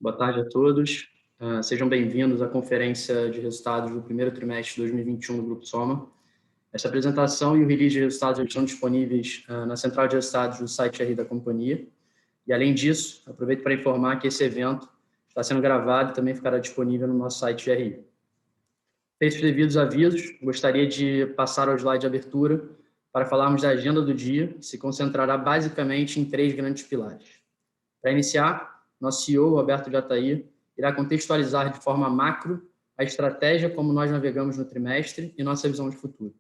Boa tarde a todos. Sejam bem-vindos à conferência de resultados do primeiro trimestre de 2021 do Grupo Soma. Essa apresentação e o release de resultados estão disponíveis na central de resultados do site RI da companhia. E, além disso, aproveito para informar que esse evento está sendo gravado e também ficará disponível no nosso site RI. Feitos os devidos avisos, gostaria de passar ao slide de abertura para falarmos da agenda do dia, que se concentrará basicamente em 3 grandes pilares. Para iniciar, nosso CEO, Roberto Jatahy, irá contextualizar de forma macro a estratégia como nós navegamos no trimestre e nossa visão de futuro.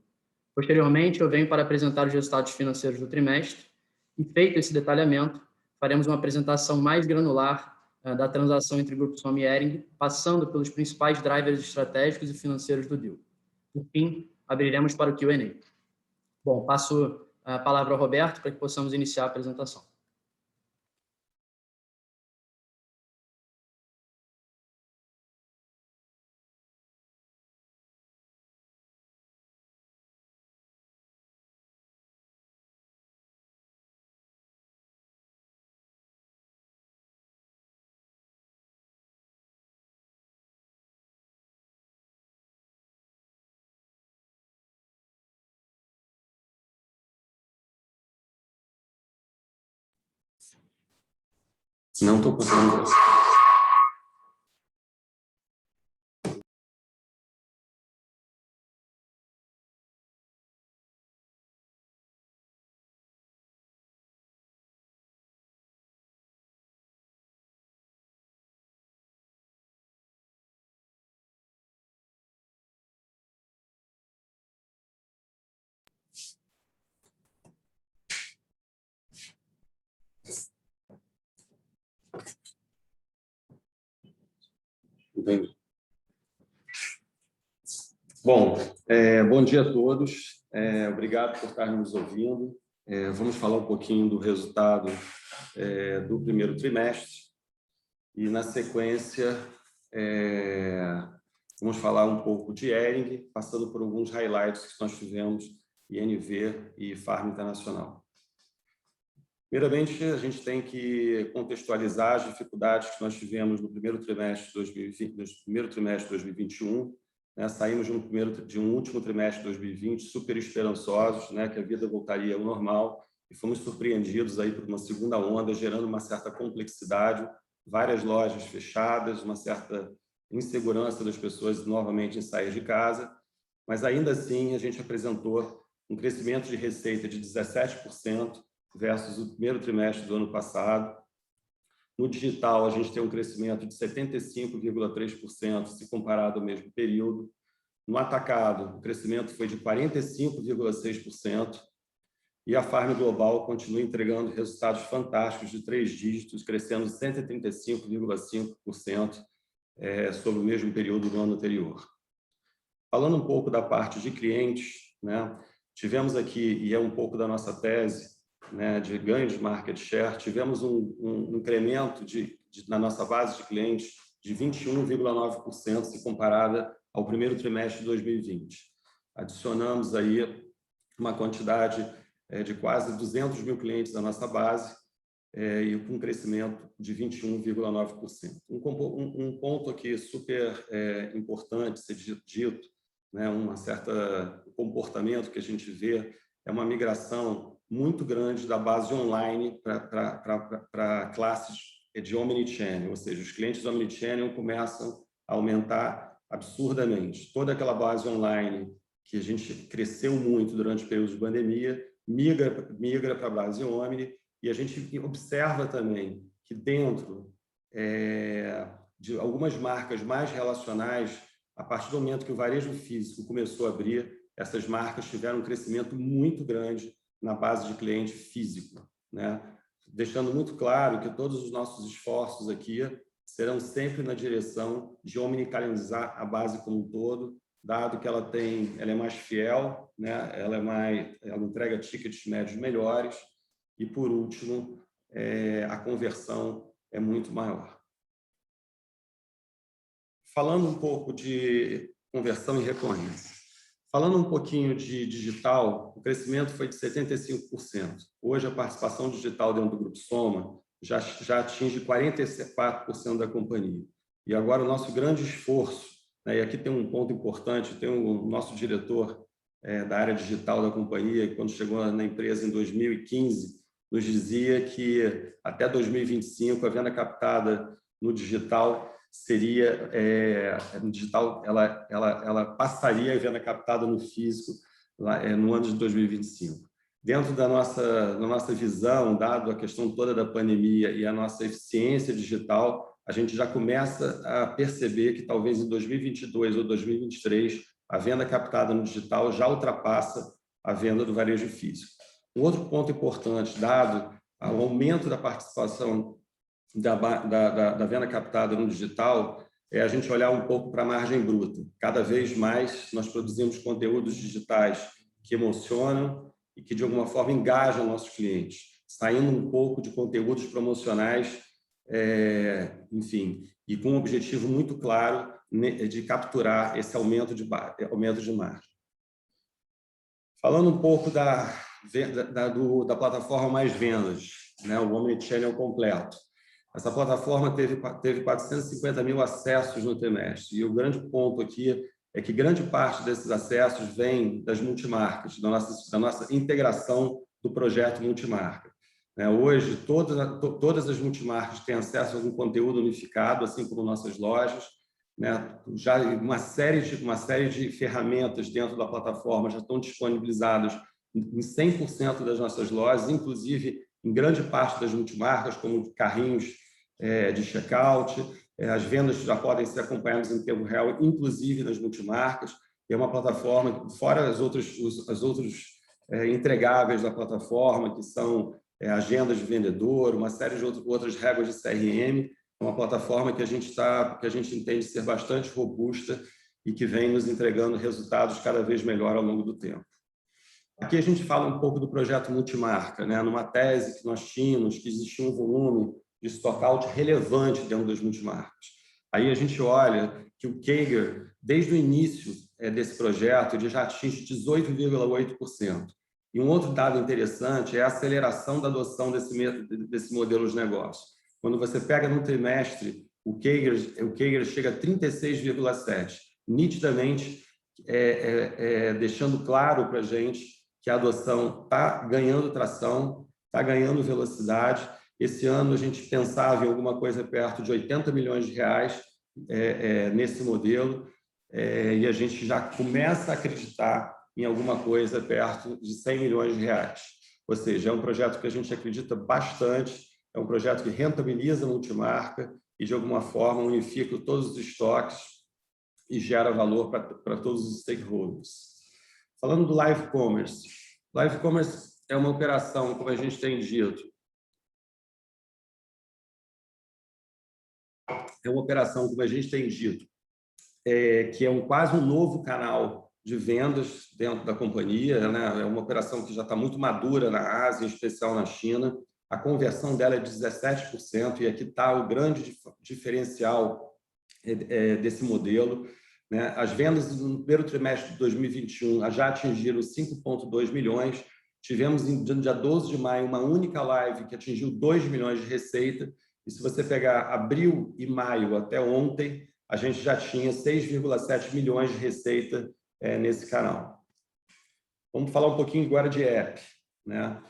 Posteriormente, eu venho para apresentar os resultados financeiros do trimestre e, feito esse detalhamento, faremos uma apresentação mais granular da transação entre Grupo Soma e Hering, passando pelos principais drivers estratégicos e financeiros do deal. Por fim, abriremos para o Q&A. Bom, passo a palavra ao Roberto para que possamos iniciar a apresentação. Não estou conseguindo. Entendi. Bom, bom dia a todos. Obrigado por estarem nos ouvindo. Vamos falar um pouquinho do resultado do primeiro trimestre e, na sequência, vamos falar um pouco de Hering, passando por alguns highlights que nós tivemos INV e Farm Internacional. Primeiramente, a gente tem que contextualizar as dificuldades que nós tivemos no primeiro trimestre de 2021. Saímos de um último trimestre de 2020 super esperançosos, que a vida voltaria ao normal, e fomos surpreendidos aí por uma segunda onda, gerando uma certa complexidade, várias lojas fechadas, uma certa insegurança das pessoas novamente em sair de casa, mas ainda assim a gente apresentou um crescimento de receita de 17% versus o primeiro trimestre do ano passado. No digital, a gente tem um crescimento de 75,3% se comparado ao mesmo período. No atacado, o crescimento foi de 45,6%. E a Farm Global continua entregando resultados fantásticos de 3 dígitos, crescendo 135,5% sobre o mesmo período do ano anterior. Falando um pouco da parte de clientes, tivemos aqui, e é um pouco da nossa tese, de ganho de market share, tivemos um incremento na nossa base de clientes de 21,9% se comparada ao primeiro trimestre de 2020. Adicionamos aí uma quantidade de quase 200 mil clientes da nossa base e com um crescimento de 21,9%. Um ponto aqui super importante ser dito, um certo comportamento que a gente vê é uma migração muito grande da base online para classes de omnichannel, ou seja, os clientes omnichannel começam a aumentar absurdamente. Toda aquela base online que a gente cresceu muito durante o período de pandemia migra para a base omni, e a gente observa também que dentro de algumas marcas mais relacionais, a partir do momento que o varejo físico começou a abrir, essas marcas tiveram um crescimento muito grande na base de cliente físico, deixando muito claro que todos os nossos esforços aqui serão sempre na direção de omnicanalizar a base como um todo, dado que ela é mais fiel, ela entrega tickets médios melhores e, por último, a conversão é muito maior. Falando um pouco de conversão e recorrência. Falando um pouquinho de digital, o crescimento foi de 75%. Hoje, a participação digital dentro do Grupo Soma já atinge 44% da companhia. E agora o nosso grande esforço, né, e aqui tem um ponto importante, tem o nosso diretor da área digital da companhia, que quando chegou na empresa em 2015, nos dizia que até 2025 a venda captada no digital seria no digital, ela passaria a venda captada no físico no ano de 2025. Dentro da nossa visão, dado a questão toda da pandemia e a nossa eficiência digital, a gente já começa a perceber que talvez em 2022 ou 2023 a venda captada no digital já ultrapassa a venda do varejo físico. Um outro ponto importante, dado o aumento da participação da venda captada no digital, é a gente olhar um pouco para a margem bruta. Cada vez mais nós produzimos conteúdos digitais que emocionam e que, de alguma forma, engajam nossos clientes, saindo um pouco de conteúdos promocionais, enfim, e com um objetivo muito claro de capturar esse aumento de margem. Falando um pouco da plataforma Mais Vendas, né, o Omnichannel completo. Essa plataforma teve 450 mil acessos no trimestre, e o grande ponto aqui é que grande parte desses acessos vem das multimarcas, da nossa integração do projeto multimarca. Hoje, todas as multimarcas têm acesso a um conteúdo unificado, assim como nossas lojas. Já uma série de ferramentas dentro da plataforma já estão disponibilizadas em 100% das nossas lojas, inclusive em grande parte das multimarcas, como carrinhos de checkout. As vendas já podem ser acompanhadas em tempo real, inclusive nas multimarcas. É uma plataforma, fora os outros entregáveis da plataforma, que são agendas de vendedor, uma série de outras regras de CRM. É uma plataforma que a gente entende ser bastante robusta e que vem nos entregando resultados cada vez melhor ao longo do tempo. Aqui a gente fala um pouco do projeto multimarca, né? Numa tese que nós tínhamos, que existia um volume de stockout relevante dentro das multimarcas. Aí a gente olha que o CAGR, desde o início desse projeto, ele já atinge 18,8%. E um outro dado interessante é a aceleração da adoção desse modelo de negócio. Quando você pega num trimestre, o CAGR chega a 36,7%, nitidamente deixando claro para a gente que a adoção está ganhando tração, está ganhando velocidade. Esse ano a gente pensava em alguma coisa perto de 80 milhões de reais nesse modelo, e a gente já começa a acreditar em alguma coisa perto de 100 milhões de reais. Ou seja, é um projeto que a gente acredita bastante, é um projeto que rentabiliza a multimarca e, de alguma forma, unifica todos os estoques e gera valor para todos os stakeholders. Falando do Live Commerce. Live Commerce é uma operação, como a gente tem dito, que é quase um novo canal de vendas dentro da companhia, né? É uma operação que já está muito madura na Ásia, em especial na China. A conversão dela é de 17%, e aqui está o grande diferencial desse modelo, né? As vendas no primeiro trimestre de 2021 já atingiram 5,2 milhões. Tivemos, no dia 12 de maio, uma única live que atingiu 2 milhões de receita. E se você pegar abril e maio até ontem, a gente já tinha 6,7 milhões de receita nesse canal. Vamos falar um pouquinho agora de app, né?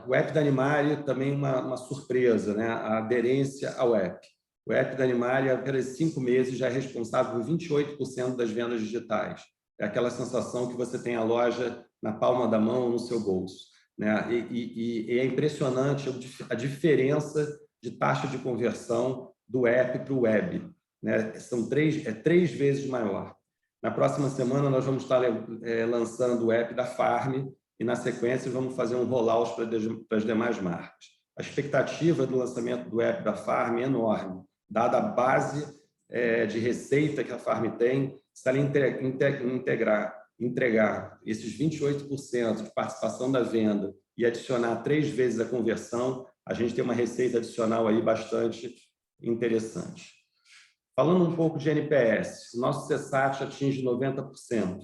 O app da Animalia também uma surpresa, né? A aderência ao app. O app da Animalia, apenas 5 meses, já é responsável por 28% das vendas digitais. É aquela sensação que você tem a loja na palma da mão, no seu bolso, né? E é impressionante a diferença de taxa de conversão do app para o web, né? É 3 vezes maior. Na próxima semana, nós vamos estar lançando o app da Farm e, na sequência, vamos fazer um rollout para as demais marcas. A expectativa do lançamento do app da Farm é enorme, dada a base de receita que a Farm tem. Se ela entregar esses 28% de participação da venda e adicionar 3 vezes a conversão, a gente tem uma receita adicional aí bastante interessante. Falando um pouco de NPS, o nosso CSAT atinge 90%.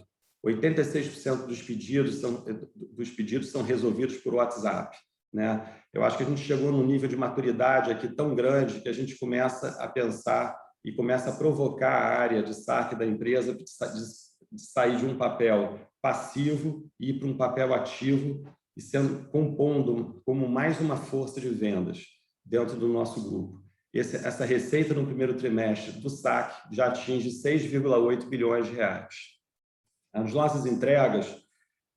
86% dos pedidos são resolvidos por WhatsApp. né? Eu acho que a gente chegou num nível de maturidade aqui tão grande que a gente começa a pensar e começa a provocar a área de saque da empresa de sair de um papel passivo e ir para um papel ativo e compondo como mais uma força de vendas dentro do nosso grupo. Essa receita no primeiro trimestre do saque já atinge 6,8 bilhões de reais. As nossas entregas,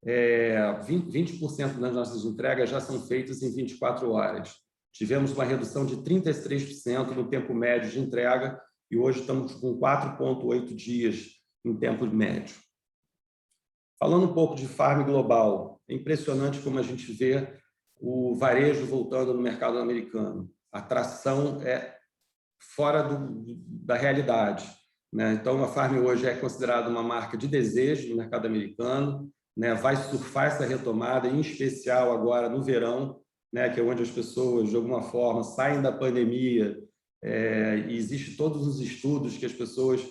20% das nossas entregas já são feitas em 24 horas. Tivemos uma redução de 33% no tempo médio de entrega e hoje estamos com 4,8 dias em tempo médio. Falando um pouco de farm global, é impressionante como a gente vê o varejo voltando no mercado americano. A tração é fora da realidade, né? Então, a farm hoje é considerada uma marca de desejo no mercado americano, né? Vai surfar essa retomada, em especial agora no verão, né? Que é onde as pessoas, de alguma forma, saem da pandemia, e existem todos os estudos que as pessoas,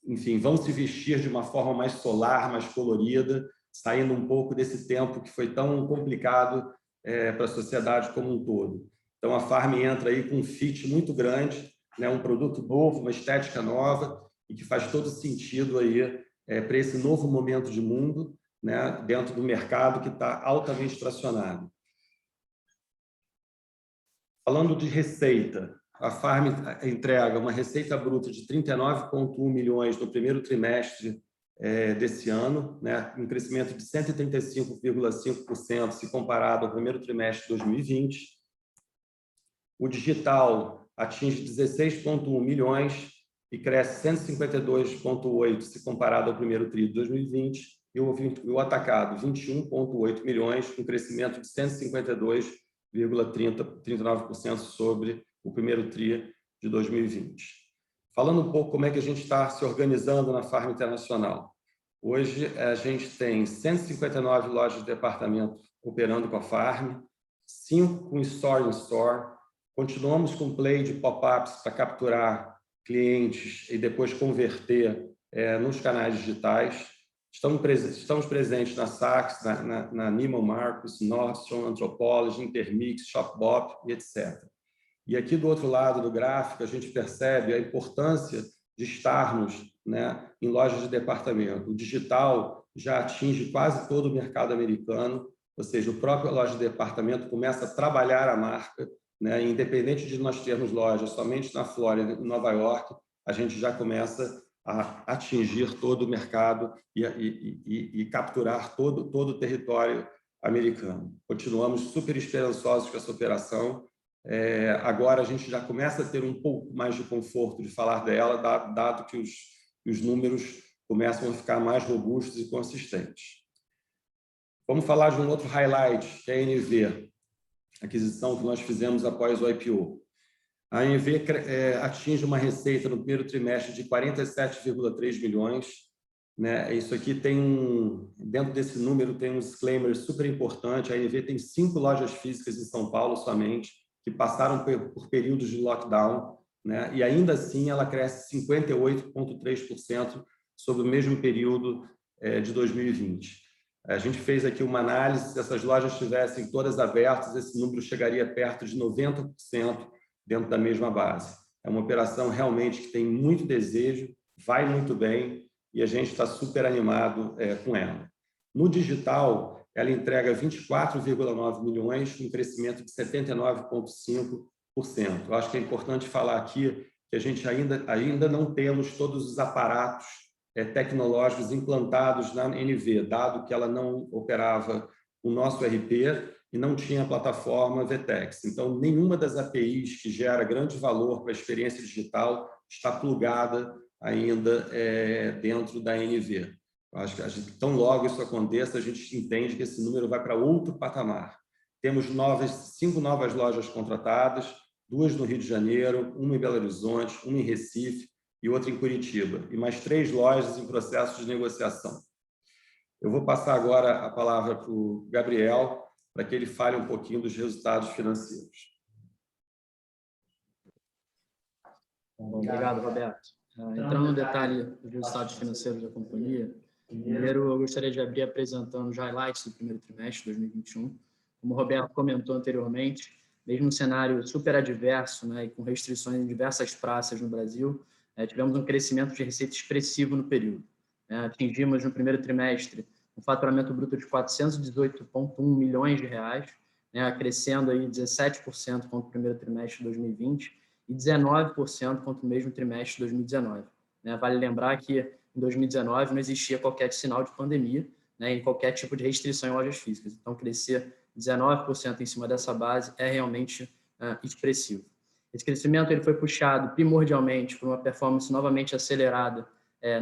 enfim, vão se vestir de uma forma mais solar, mais colorida, saindo um pouco desse tempo que foi tão complicado para a sociedade como um todo. Então, a farm entra aí com um fit muito grande, né? Um produto novo, uma estética nova, e que faz todo sentido aí para esse novo momento de mundo, né? Dentro do mercado que está altamente tracionado. Falando de receita, a farm entrega uma receita bruta de 39,1 milhões no primeiro trimestre desse ano, né? Um crescimento de 135,5% se comparado ao primeiro trimestre de 2020. O digital atinge 16,1 milhões e cresce 152,8% se comparado ao primeiro tri de 2020, e o atacado 21,8 milhões, com crescimento de 152,39% sobre o primeiro tri de 2020. Falando um pouco como é que a gente está se organizando na farm internacional. Hoje a gente tem 159 lojas de departamento operando com a farm, 5 com store-in-store. Continuamos com play de pop-ups para capturar clientes e depois converter nos canais digitais. Estamos presentes na Saks, na Neiman Marcus, Nordstrom, Anthropologie, Intermix, Shopbop e etc. E aqui do outro lado do gráfico a gente percebe a importância de estarmos, né, em lojas de departamento. O digital já atinge quase todo o mercado americano, ou seja, o próprio loja de departamento começa a trabalhar a marca, né? Independente de nós termos lojas somente na Flórida e em Nova York, a gente já começa a atingir todo o mercado e capturar todo o território americano. Continuamos super esperançosos com essa operação. Agora a gente já começa a ter um pouco mais de conforto de falar dela, dado que os números começam a ficar mais robustos e consistentes. Vamos falar de um outro highlight, que é a NV, aquisição que nós fizemos após o IPO. A NV atinge uma receita no primeiro trimestre de 47,3 milhões. Né? Isso aqui dentro desse número tem um disclaimer super importante. A NV tem 5 lojas físicas em São Paulo somente, que passaram por períodos de lockdown, né? E ainda assim ela cresce 58,3% sobre o mesmo período de 2020. A gente fez aqui uma análise, se essas lojas estivessem todas abertas, esse número chegaria perto de 90% dentro da mesma base. É uma operação realmente que tem muito desejo, vai muito bem e a gente está super animado com ela. No digital, ela entrega 24,9 milhões, com um crescimento de 79,5%. Eu acho que é importante falar aqui que a gente ainda não temos todos os aparatos tecnológicos implantados na NV, dado que ela não operava o nosso ERP e não tinha a plataforma VTEX. Então, nenhuma das APIs que gera grande valor para a experiência digital está plugada ainda dentro da NV. Eu acho que tão logo isso aconteça, a gente entende que esse número vai para outro patamar. Temos 5 novas lojas contratadas, 2 no Rio de Janeiro, uma em Belo Horizonte, uma em Recife e outra em Curitiba, e mais 3 lojas em processo de negociação. Eu vou passar agora a palavra para o Gabriel, para que ele fale um pouquinho dos resultados financeiros. Obrigado, Roberto. Entrando no detalhe dos resultados financeiros da companhia, primeiro eu gostaria de abrir apresentando os highlights do primeiro trimestre de 2021, Como o Roberto comentou anteriormente, mesmo um cenário super adverso, né, e com restrições em diversas praças no Brasil, tivemos um crescimento de receita expressivo no período. Atingimos no primeiro trimestre um faturamento bruto de 418,1 milhões de reais, né, crescendo aí 17% contra o primeiro trimestre de 2020 e 19% contra o mesmo trimestre de 2019. Vale lembrar que em 2019 não existia qualquer sinal de pandemia, né, em qualquer tipo de restrição em lojas físicas. Então, crescer 19% em cima dessa base é realmente expressivo. Esse crescimento ele foi puxado primordialmente por uma performance novamente acelerada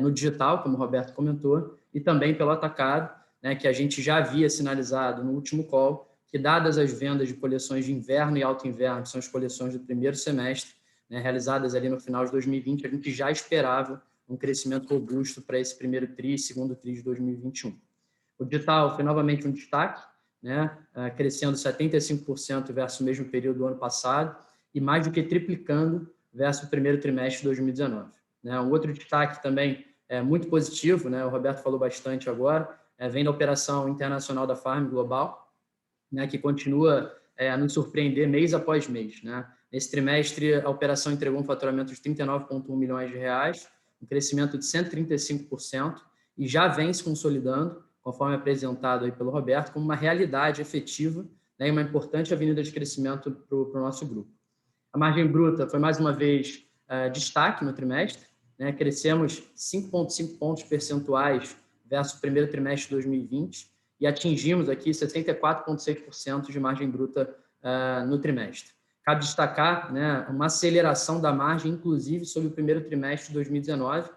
no digital, como o Roberto comentou, e também pelo atacado, né, que a gente já havia sinalizado no último call, que dadas as vendas de coleções de inverno e alto inverno, que são as coleções do primeiro semestre, né, realizadas ali no final de 2020, a gente já esperava um crescimento robusto para esse primeiro TRI e segundo TRI de 2021. O digital foi novamente um destaque, né, crescendo 75% versus o mesmo período do ano passado e mais do que triplicando versus o primeiro trimestre de 2019. Um outro destaque também muito positivo, né, o Roberto falou bastante agora, vem da operação internacional da Farm Global, né, que continua a nos surpreender mês após mês. Nesse trimestre, a operação entregou um faturamento de 39,1 milhões de reais, um crescimento de 135%, e já vem se consolidando, conforme apresentado aí pelo Roberto, como uma realidade efetiva, né, e uma importante avenida de crescimento para o nosso grupo. A margem bruta foi, mais uma vez, destaque no trimestre, né, crescemos 5,5 pontos percentuais versus o primeiro trimestre de 2020 e atingimos aqui 74,6% de margem bruta no trimestre. Cabe destacar, né, uma aceleração da margem, inclusive, sobre o primeiro trimestre de 2019,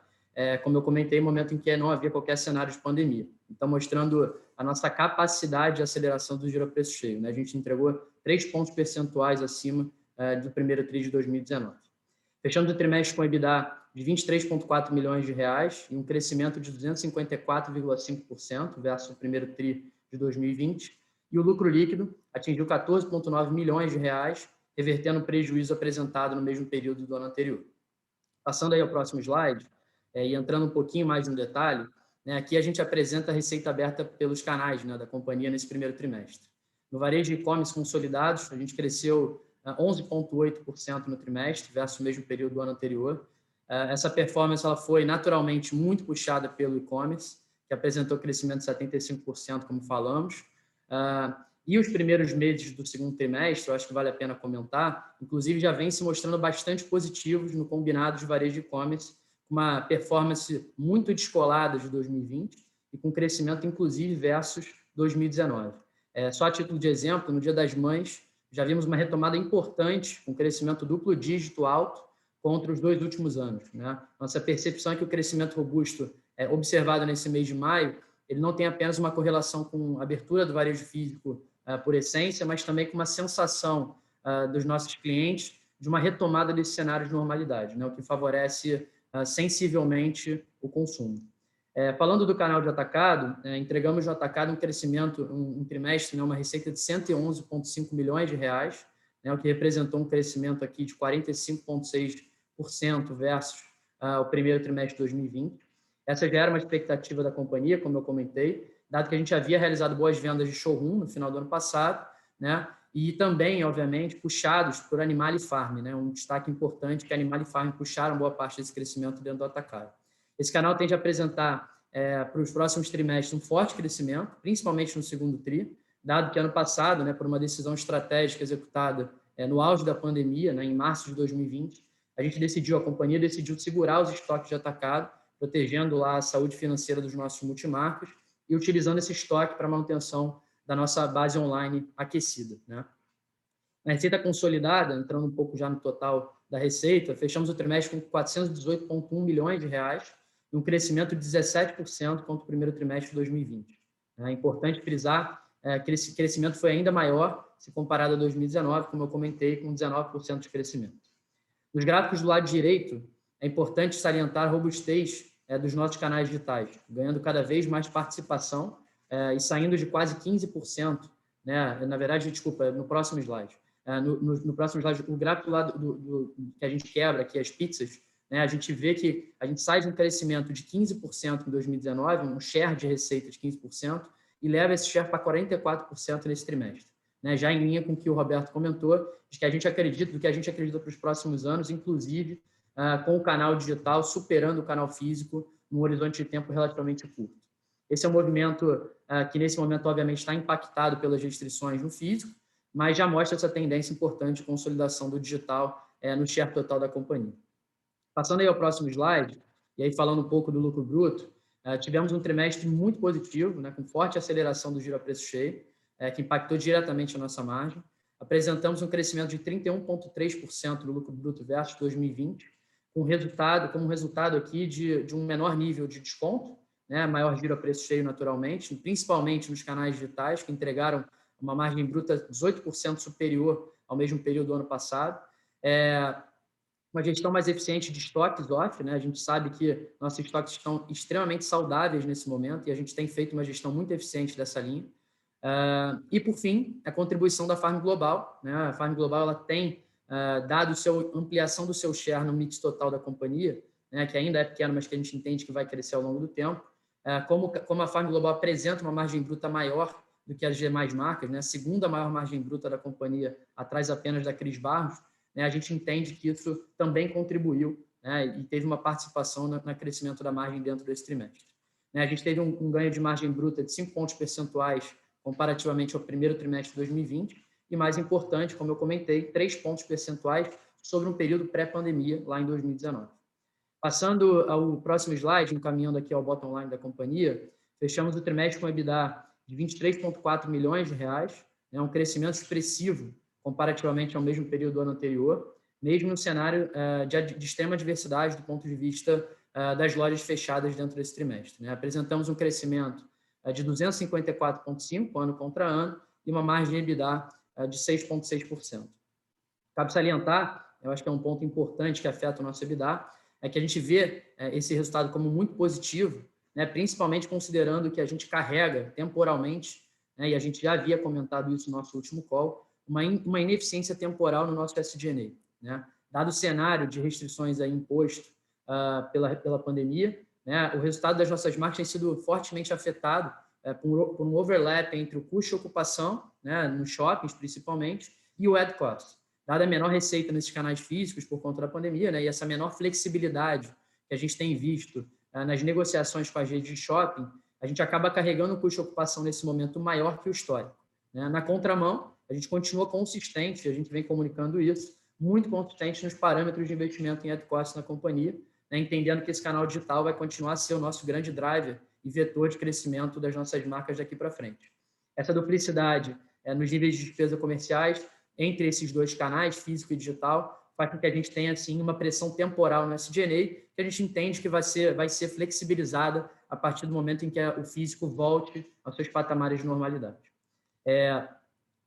como eu comentei, no momento em que não havia qualquer cenário de pandemia. Então, mostrando a nossa capacidade de aceleração do giro a preço cheio, né? A gente entregou 3 pontos percentuais acima do primeiro TRI de 2019. Fechando o trimestre com EBITDA de 23,4 milhões de reais e um crescimento de 254,5% versus o primeiro TRI de 2020. E o lucro líquido atingiu 14,9 milhões de reais, revertendo o prejuízo apresentado no mesmo período do ano anterior. Passando aí ao próximo slide, e entrando um pouquinho mais no detalhe, né, aqui a gente apresenta a receita aberta pelos canais, né, da companhia nesse primeiro trimestre. No varejo de e-commerce consolidados, a gente cresceu 11,8% no trimestre, versus o mesmo período do ano anterior. Essa performance ela foi naturalmente muito puxada pelo e-commerce, que apresentou crescimento de 75%, como falamos. E os primeiros meses do segundo trimestre, eu acho que vale a pena comentar, inclusive já vem se mostrando bastante positivos no combinado de varejo de e-commerce, com uma performance muito descolada de 2020 e com crescimento, inclusive, versus 2019. Só a título de exemplo, no Dia das Mães, já vimos uma retomada importante, com crescimento duplo dígito alto contra os 2 últimos anos. Nossa percepção é que o crescimento robusto observado nesse mês de maio, ele não tem apenas uma correlação com a abertura do varejo físico por essência, mas também com uma sensação dos nossos clientes de uma retomada desse cenário de normalidade, o que favorece sensivelmente o consumo. Falando do canal de atacado, entregamos no atacado um crescimento, um trimestre, uma receita de 111,5 milhões de reais, o que representou um crescimento aqui de 45,6% versus o primeiro trimestre de 2020. Essa já era uma expectativa da companhia, como eu comentei, dado que a gente havia realizado boas vendas de showroom no final do ano passado, e também, obviamente, puxados por Animal e Farm, um destaque importante que Animal e Farm puxaram boa parte desse crescimento dentro do atacado. Esse canal tende a apresentar para os próximos trimestres um forte crescimento, principalmente no segundo TRI, dado que ano passado, por uma decisão estratégica executada no auge da pandemia, em março de 2020, a companhia decidiu segurar os estoques de atacado, protegendo lá a saúde financeira dos nossos multimarcas e utilizando esse estoque para a manutenção da nossa base online aquecida. Na receita consolidada, entrando um pouco já no total da receita, fechamos o trimestre com 418,1 milhões de reais e um crescimento de 17% contra o primeiro trimestre de 2020. É importante frisar que esse crescimento foi ainda maior se comparado a 2019, como eu comentei, com 19% de crescimento. Nos gráficos do lado direito, é importante salientar a robustez dos nossos canais digitais, ganhando cada vez mais participação e saindo de quase 15%, na verdade, desculpa, no próximo slide. No próximo slide, o gráfico lá que a gente quebra, aqui as pizzas, a gente vê que a gente sai de um crescimento de 15% em 2019, um share de receita de 15%, e leva esse share para 44% nesse trimestre. né, já em linha com o que o Roberto comentou, de que a gente acredita para os próximos anos, inclusive com o canal digital superando o canal físico num horizonte de tempo relativamente curto. Esse é um movimento que, nesse momento, obviamente, está impactado pelas restrições no físico, mas já mostra essa tendência importante de consolidação do digital no share total da companhia. Passando aí ao próximo slide, e aí falando um pouco do lucro bruto, tivemos um trimestre muito positivo, né, com forte aceleração do giro a preço cheio, que impactou diretamente a nossa margem. Apresentamos um crescimento de 31,3% do lucro bruto versus 2020, como resultado aqui de um menor nível de desconto, né, maior giro a preço cheio naturalmente, principalmente nos canais digitais, que entregaram uma margem bruta 18% superior ao mesmo período do ano passado. Uma gestão mais eficiente de estoques off, né? A gente sabe que nossos estoques estão extremamente saudáveis nesse momento e a gente tem feito uma gestão muito eficiente dessa linha. E, por fim, a contribuição da Farm Global, né? A Farm Global ela tem dado ampliação do seu share no mix total da companhia, né? Que ainda é pequeno, mas que a gente entende que vai crescer ao longo do tempo. Como a Farm Global apresenta uma margem bruta maior do que as demais marcas, né? A segunda maior margem bruta da companhia, atrás apenas da Cris Barros, né? A gente entende que isso também contribuiu, né? E teve uma participação no crescimento da margem dentro desse trimestre. Né? A gente teve um ganho de margem bruta de 5 pontos percentuais comparativamente ao primeiro trimestre de 2020 e, mais importante, como eu comentei, 3 pontos percentuais sobre um período pré-pandemia, lá em 2019. Passando ao próximo slide, encaminhando aqui ao bottom line da companhia, fechamos o trimestre com EBITDA de 23,4 milhões de reais, né, um crescimento expressivo comparativamente ao mesmo período do ano anterior, mesmo no cenário de extrema diversidade do ponto de vista das lojas fechadas dentro desse trimestre. Né? Apresentamos um crescimento de 254,5% ano contra ano e uma margem de EBITDA de 6,6%. Cabe salientar, eu acho que é um ponto importante que afeta o nosso EBITDA, é que a gente vê esse resultado como muito positivo, né, principalmente considerando que a gente carrega temporalmente, né, e a gente já havia comentado isso no nosso último call, uma ineficiência temporal no nosso SG&A. Né? Dado o cenário de restrições aí imposto pela pandemia, né, o resultado das nossas marcas tem sido fortemente afetado por um overlap entre o custo de ocupação, né, nos shoppings principalmente, e o ad cost. Dada a menor receita nesses canais físicos por conta da pandemia, né, e essa menor flexibilidade que a gente tem visto nas negociações com as redes de shopping, a gente acaba carregando o custo de ocupação nesse momento maior que o histórico. Né? Na contramão, a gente continua consistente, a gente vem comunicando isso, muito consistente nos parâmetros de investimento em ad cost na companhia, né, entendendo que esse canal digital vai continuar a ser o nosso grande driver e vetor de crescimento das nossas marcas daqui para frente. Essa duplicidade nos níveis de despesa comerciais entre esses dois canais, físico e digital, faz com que a gente tenha assim, uma pressão temporal no SG&A, que a gente entende que vai ser flexibilizada a partir do momento em que o físico volte aos seus patamares de normalidade.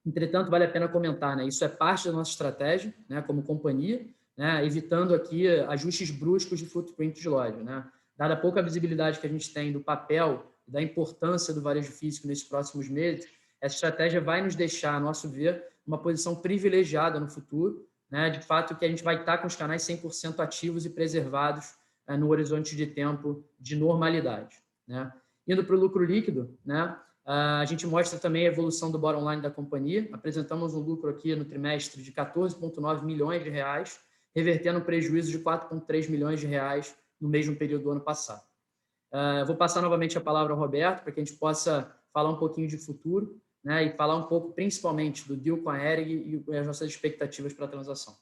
Entretanto, vale a pena comentar, né? Isso é parte da nossa estratégia, né, como companhia, né, evitando aqui ajustes bruscos de footprint de loja. Né? Dada a pouca visibilidade que a gente tem do papel e da importância do varejo físico nesses próximos meses, essa estratégia vai nos deixar, a nosso ver, uma posição privilegiada no futuro, né? De fato que a gente vai estar com os canais 100% ativos e preservados no horizonte de tempo de normalidade. Né? Indo para o lucro líquido, né? A gente mostra também a evolução do bottom line da companhia. Apresentamos um lucro aqui no trimestre de 14,9 milhões de reais, revertendo um prejuízo de 4,3 milhões de reais no mesmo período do ano passado. Vou passar novamente a palavra ao Roberto para que a gente possa falar um pouquinho de futuro, né, e falar um pouco principalmente do deal com a Hering e as nossas expectativas para a transação.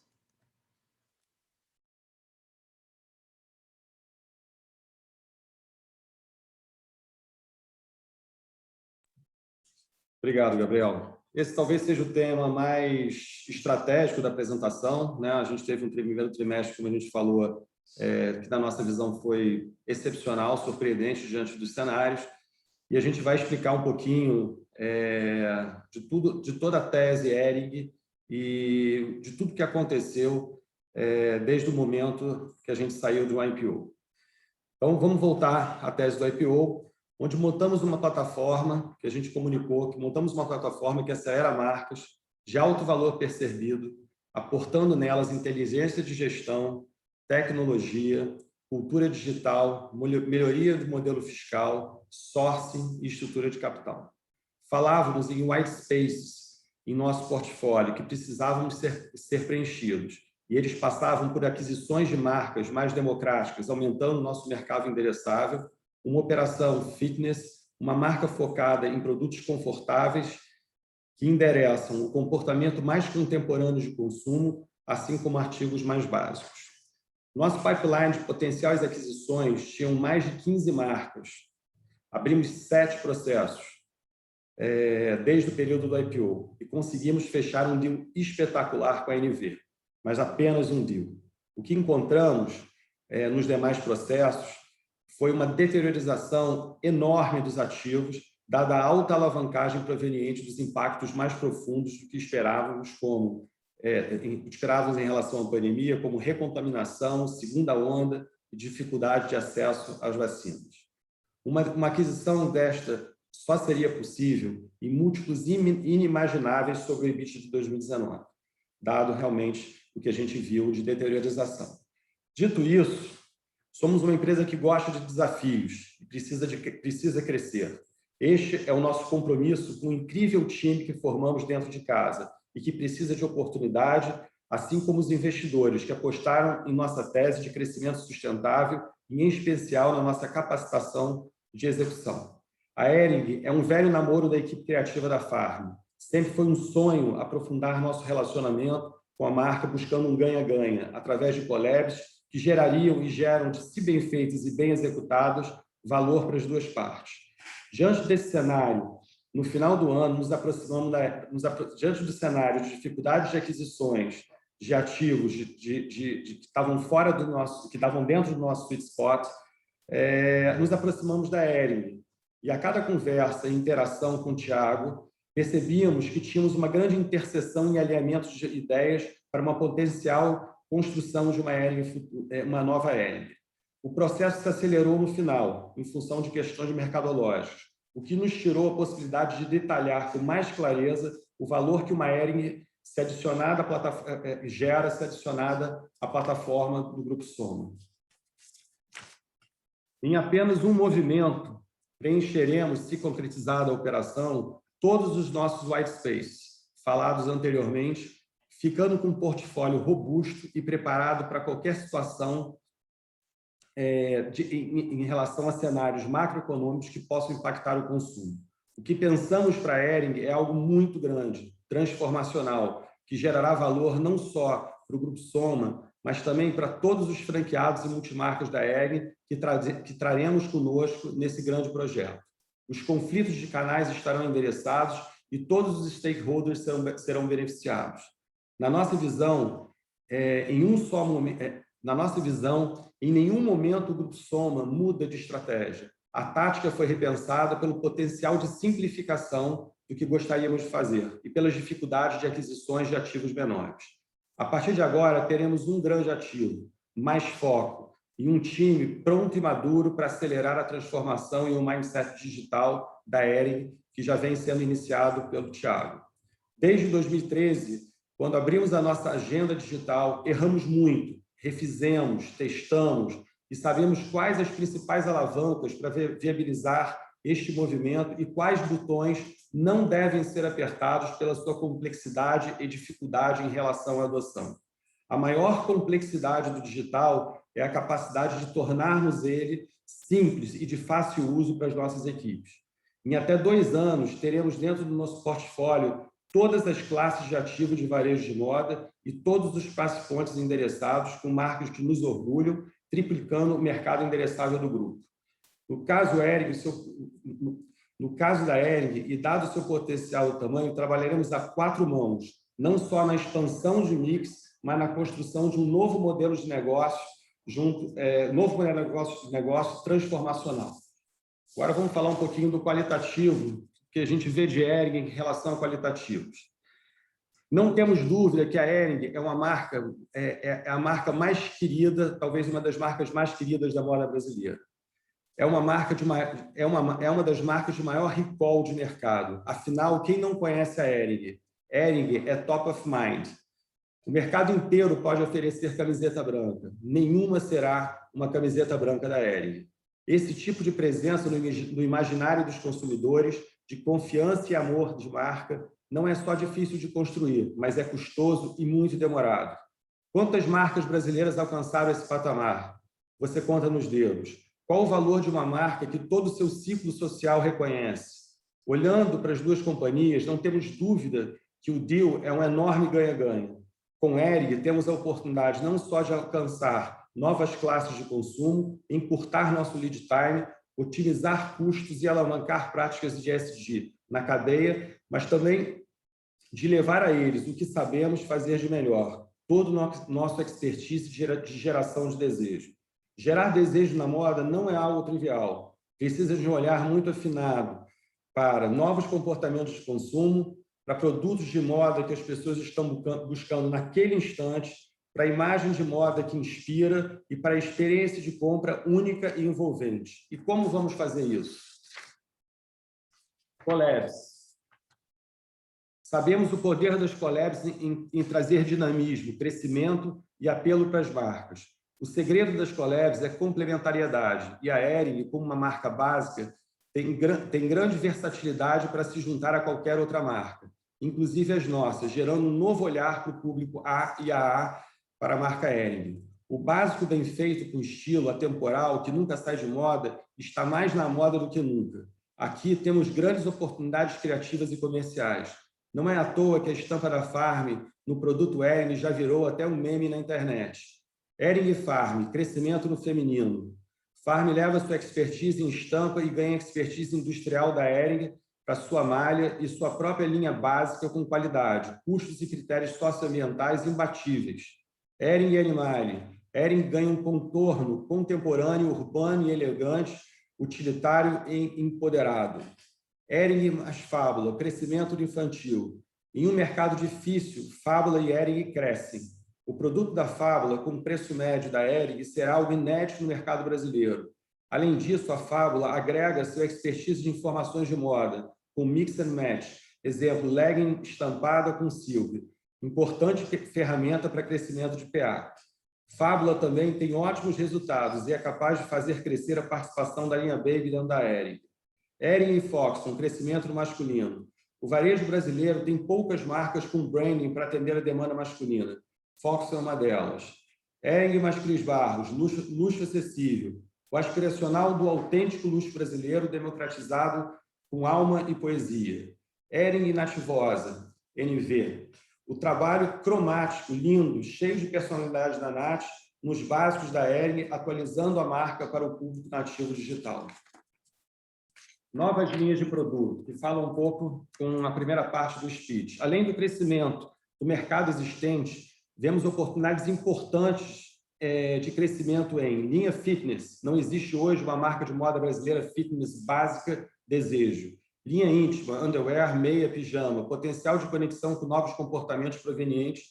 Obrigado, Gabriel. Esse talvez seja o tema mais estratégico da apresentação. Né? A gente teve um primeiro trimestre, como a gente falou, que na nossa visão foi excepcional, surpreendente diante dos cenários. E a gente vai explicar um pouquinho de toda a tese Hering e de tudo que aconteceu desde o momento que a gente saiu do IPO. Então, vamos voltar à tese do IPO, onde montamos uma plataforma que a gente comunicou, que montamos uma plataforma que acelera marcas de alto valor percebido, aportando nelas inteligência de gestão, tecnologia, cultura digital, melhoria do modelo fiscal, sourcing e estrutura de capital. Falávamos em white spaces, em nosso portfólio que precisavam ser preenchidos, e eles passavam por aquisições de marcas mais democráticas, aumentando o nosso mercado endereçável, uma operação fitness, uma marca focada em produtos confortáveis que endereçam o comportamento mais contemporâneo de consumo, assim como artigos mais básicos. Nosso pipeline de potenciais aquisições tinha mais de 15 marcas. Abrimos 7 processos desde o período do IPO e conseguimos fechar um deal espetacular com a NV, mas apenas um deal. O que encontramos nos demais processos foi uma deteriorização enorme dos ativos, dada a alta alavancagem proveniente dos impactos mais profundos do que esperávamos, esperávamos em relação à pandemia, como recontaminação, segunda onda e dificuldade de acesso às vacinas. Uma aquisição desta só seria possível em múltiplos inimagináveis sobre o EBITDA de 2019, dado realmente o que a gente viu de deteriorização. Dito isso, somos uma empresa que gosta de desafios e precisa crescer. Este é o nosso compromisso com o incrível time que formamos dentro de casa e que precisa de oportunidade, assim como os investidores que apostaram em nossa tese de crescimento sustentável e, em especial, na nossa capacitação de execução. A Hering é um velho namoro da equipe criativa da Farm. Sempre foi um sonho aprofundar nosso relacionamento com a marca, buscando um ganha-ganha, através de collabs que gerariam e geram, se bem feitos e bem executados, valor para as duas partes. Diante desse cenário, no final do ano, diante do cenário de dificuldades de aquisições de ativos que estavam fora do nosso, que estavam dentro do nosso sweet spot, nos aproximamos da Hering. E a cada conversa e interação com o Thiago, percebíamos que tínhamos uma grande interseção em alinhamentos de ideias para uma potencial construção de uma nova Hering. O processo se acelerou no final, em função de questões mercadológicas, o que nos tirou a possibilidade de detalhar com mais clareza o valor que uma Hering gera se adicionada à plataforma do Grupo Soma. Em apenas um movimento, preencheremos, se concretizada a operação, todos os nossos white space, falados anteriormente, ficando com um portfólio robusto e preparado para qualquer situação em relação a cenários macroeconômicos que possam impactar o consumo. O que pensamos para a Hering é algo muito grande, transformacional, que gerará valor não só para o Grupo Soma, mas também para todos os franqueados e multimarcas da Hering que traremos conosco nesse grande projeto. Os conflitos de canais estarão endereçados e todos os stakeholders serão beneficiados. Na nossa visão, em nenhum momento o Grupo Soma muda de estratégia. A tática foi repensada pelo potencial de simplificação do que gostaríamos de fazer e pelas dificuldades de aquisições de ativos menores. A partir de agora, teremos um grande ativo, mais foco e um time pronto e maduro para acelerar a transformação e o mindset digital da Hering, que já vem sendo iniciado pelo Thiago. Desde 2013, quando abrimos a nossa agenda digital, erramos muito, refizemos, testamos e sabemos quais as principais alavancas para viabilizar este movimento e quais botões não devem ser apertados pela sua complexidade e dificuldade em relação à adoção. A maior complexidade do digital é a capacidade de tornarmos ele simples e de fácil uso para as nossas equipes. Em até 2 anos, teremos dentro do nosso portfólio todas as classes de ativo de varejo de moda e todos os price-points endereçados com marcas que nos orgulham, triplicando o mercado endereçável do grupo. No caso da Hering, e dado seu potencial e tamanho, trabalharemos a 4 mãos, não só na expansão de mix, mas na construção de um novo modelo de negócio, transformacional. Agora vamos falar um pouquinho do qualitativo, que a gente vê de Hering em relação a qualitativos. Não temos dúvida que a Hering é a marca mais querida, talvez uma das marcas mais queridas da moda brasileira. É uma das marcas de maior recall de mercado. Afinal, quem não conhece a Hering? Hering é top of mind. O mercado inteiro pode oferecer camiseta branca. Nenhuma será uma camiseta branca da Hering. Esse tipo de presença no imaginário dos consumidores, de confiança e amor de marca, não é só difícil de construir, mas é custoso e muito demorado. Quantas marcas brasileiras alcançaram esse patamar? Você conta nos dedos. Qual o valor de uma marca que todo o seu ciclo social reconhece? Olhando para as duas companhias, não temos dúvida que o deal é um enorme ganha-ganha. Com Hering, temos a oportunidade não só de alcançar novas classes de consumo, encurtar nosso lead time, otimizar custos e alavancar práticas de ESG na cadeia, mas também de levar a eles o que sabemos fazer de melhor, todo o nosso expertise de geração de desejo. Gerar desejo na moda não é algo trivial, precisa de um olhar muito afinado para novos comportamentos de consumo, para produtos de moda que as pessoas estão buscando naquele instante, para a imagem de moda que inspira e para a experiência de compra única e envolvente. E como vamos fazer isso? Collabs. Sabemos o poder das collabs em trazer dinamismo, crescimento e apelo para as marcas. O segredo das collabs é complementariedade, e a Hering, como uma marca básica, tem grande versatilidade para se juntar a qualquer outra marca, inclusive as nossas, gerando um novo olhar para o público A e AA para a marca Hering. O básico bem feito com estilo atemporal, que nunca sai de moda, está mais na moda do que nunca. Aqui temos grandes oportunidades criativas e comerciais. Não é à toa que a estampa da Farm no produto Hering já virou até um meme na internet. Hering Farm, crescimento no feminino. Farm leva sua expertise em estampa e ganha expertise industrial da Hering para sua malha e sua própria linha básica com qualidade, custos e critérios socioambientais imbatíveis. Hering e Animale. Hering ganha um contorno contemporâneo, urbano e elegante, utilitário e empoderado. Hering mais Fábula, crescimento do infantil. Em um mercado difícil, Fábula e Hering crescem. O produto da Fábula, com preço médio da Hering, será algo inédito no mercado brasileiro. Além disso, a Fábula agrega sua expertise de informações de moda, com mix and match, exemplo, legging estampada com silk, importante ferramenta para crescimento de PA. Fábula também tem ótimos resultados e é capaz de fazer crescer a participação da linha Baby dentro da Hering. Hering e Foxton, crescimento no masculino. O varejo brasileiro tem poucas marcas com branding para atender a demanda masculina. Foxton é uma delas. Hering mais Cris Barros, luxo acessível. O aspiracional do autêntico luxo brasileiro democratizado com alma e poesia. Hering e Nativosa, NV. O trabalho cromático, lindo, cheio de personalidade da Nath, nos básicos da Hering, atualizando a marca para o público nativo digital. Novas linhas de produto, que falam um pouco com a primeira parte do speech. Além do crescimento do mercado existente, vemos oportunidades importantes de crescimento em linha fitness. Não existe hoje uma marca de moda brasileira fitness básica, desejo. Linha íntima, underwear, meia, pijama. Potencial de conexão com novos comportamentos provenientes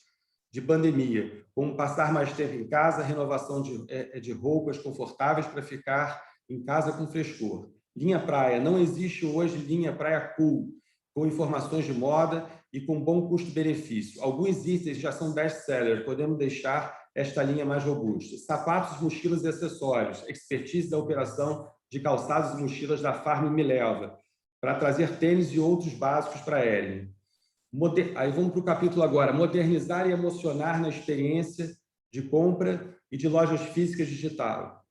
de pandemia, como passar mais tempo em casa, renovação de roupas confortáveis para ficar em casa com frescor. Linha praia. Não existe hoje linha praia cool, com informações de moda e com bom custo-benefício. Alguns itens já são best-seller, podemos deixar esta linha mais robusta. Sapatos, mochilas e acessórios. Expertise da operação de calçados e mochilas da Farm me leva para trazer tênis e outros básicos para a Hering. Aí vamos para o capítulo agora. Modernizar e emocionar na experiência de compra e de lojas físicas digital.